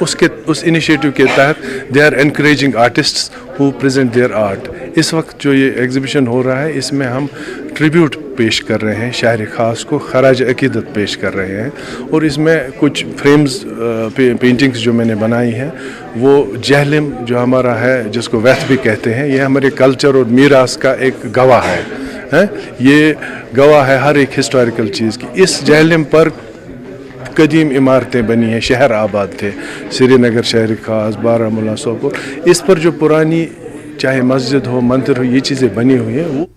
उस इनिशिएटिव के तहत they are encouraging artists who present their art. इस वक्त जो ये एग्जीबिशन हो रहा है, इसमें हम ट्रिब्यूट पेश कर रहे हैं, शहर ख़ास को खराज अकीदत पेश कर रहे हैं और इसमें कुछ फ्रेम्स पेंटिंग्स जो मैंने बनाई हैं वो जहलिम जो हमारा है, जिसको वैथ भी कहते हैं, ये हमारे कल्चर और मीरास का एक गवाह है। ये गवाह है हर एक हिस्टोरिकल चीज़ की। इस जहलिम पर कदीम इमारतें बनी हैं, शहर आबाद थे, श्रीनगर शहर खास, बारामूला, सोपोर। इस पर जो पुरानी चाहे मस्जिद हो, मंदिर हो, ये चीज़ें बनी हुई हैं। वो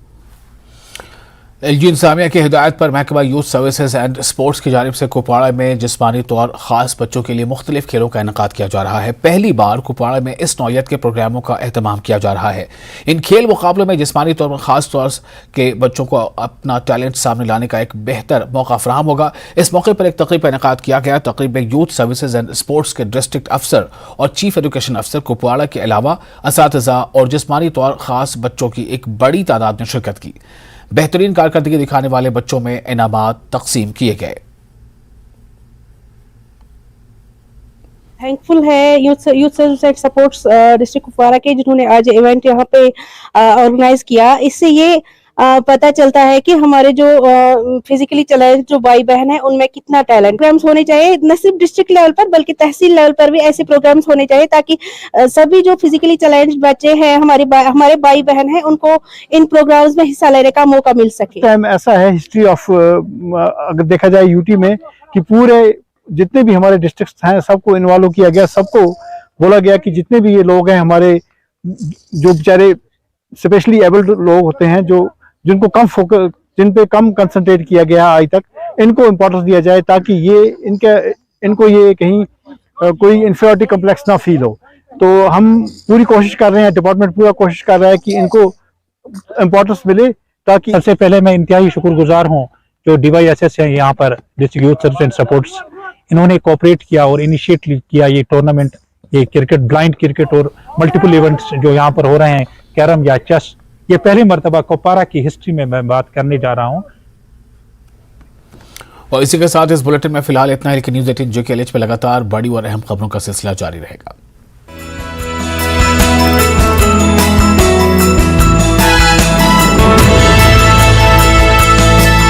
एलजी इंतजामिया की हिदायत पर महकमा यूथ सर्विसेज एंड स्पोर्ट्स की जानिब से कुपवाड़ा में जिस्मानी तौर ख़ास बच्चों के लिए मुख्तलिफ खेलों का इनेकाद किया जा रहा है। पहली बार कुपवाड़ा में इस नौयत के प्रोग्रामों का एहतमाम किया जा रहा है। इन खेल मुकाबलों में जिस्मानी तौर पर ख़ास तौर के बच्चों को अपना टैलेंट सामने लाने का एक बेहतर मौका फराहम होगा। इस मौके पर एक तकरीब का इनेकाद किया गया। तकरीब में यूथ सर्विसेज एंड स्पोर्ट्स के डिस्ट्रिक्ट अफसर और चीफ एजुकेशन अफसर कुपवाड़ा के अलावा असातिज़ा और जिस्मानी तौर ख़ास बच्चों की एक बड़ी तादाद ने शिरकत की। बेहतरीन कारकर्दगी दिखाने वाले बच्चों में इनामात तकसीम किए गए। थैंकफुल है youth service and supports district Kupwara के, जिन्होंने आज इवेंट यहाँ पे ऑर्गेनाइज किया। इससे ये पता चलता है कि हमारे जो फिजिकली चैलेंज जो भाई बहन है उनमें कितना टैलेंट। प्रोग्राम्स होने चाहिए न सिर्फ डिस्ट्रिक्ट लेवल पर बल्कि तहसील लेवल पर भी ऐसे प्रोग्राम्स होने चाहिए, ताकि सभी जो फिजिकली चैलेंज बच्चे हैं, हमारे भाई बहन हैं, उनको इन प्रोग्राम्स में हिस्सा लेने का मौका मिल सके। टाइम ऐसा है हिस्ट्री ऑफ, अगर देखा जाए यूटी में, कि पूरे जितने भी हमारे डिस्ट्रिक्ट हैं सबको इन्वॉल्व किया गया। सबको बोला गया कि जितने भी ये लोग हैं हमारे, जो बेचारे स्पेशली एबल्ड लोग होते हैं, जिनको कम फोकस, जिन पे कम कंसंट्रेट किया गया आज तक, इनको इम्पोर्टेंस दिया जाए ताकि ये इनको ये कहीं कोई इंफीरियरिटी कम्प्लेक्स ना फील हो। तो हम पूरी कोशिश कर रहे हैं, डिपार्टमेंट पूरा कोशिश कर रहा है कि इनको इम्पोर्टेंस मिले। ताकि सबसे पहले मैं इंतहाई शुक्रगुजार हूँ जो DYSS है यहाँ पर, district youth service and supports, इन्होंने कोऑपरेट किया और इनिशिएट किया ये टूर्नामेंट, ये क्रिकेट, ब्लाइंड क्रिकेट और मल्टीपल इवेंट्स जो यहाँ पर हो रहे हैं, कैरम या चेस। ये पहली मर्तबा कुपवाड़ा की हिस्ट्री में मैं बात करने जा रहा हूँ। और इसी के साथ इस बुलेटिन में फिलहाल इतना है, लेकिन न्यूज़ 18 JKLH पे लगातार बड़ी और अहम खबरों का सिलसिला जारी रहेगा।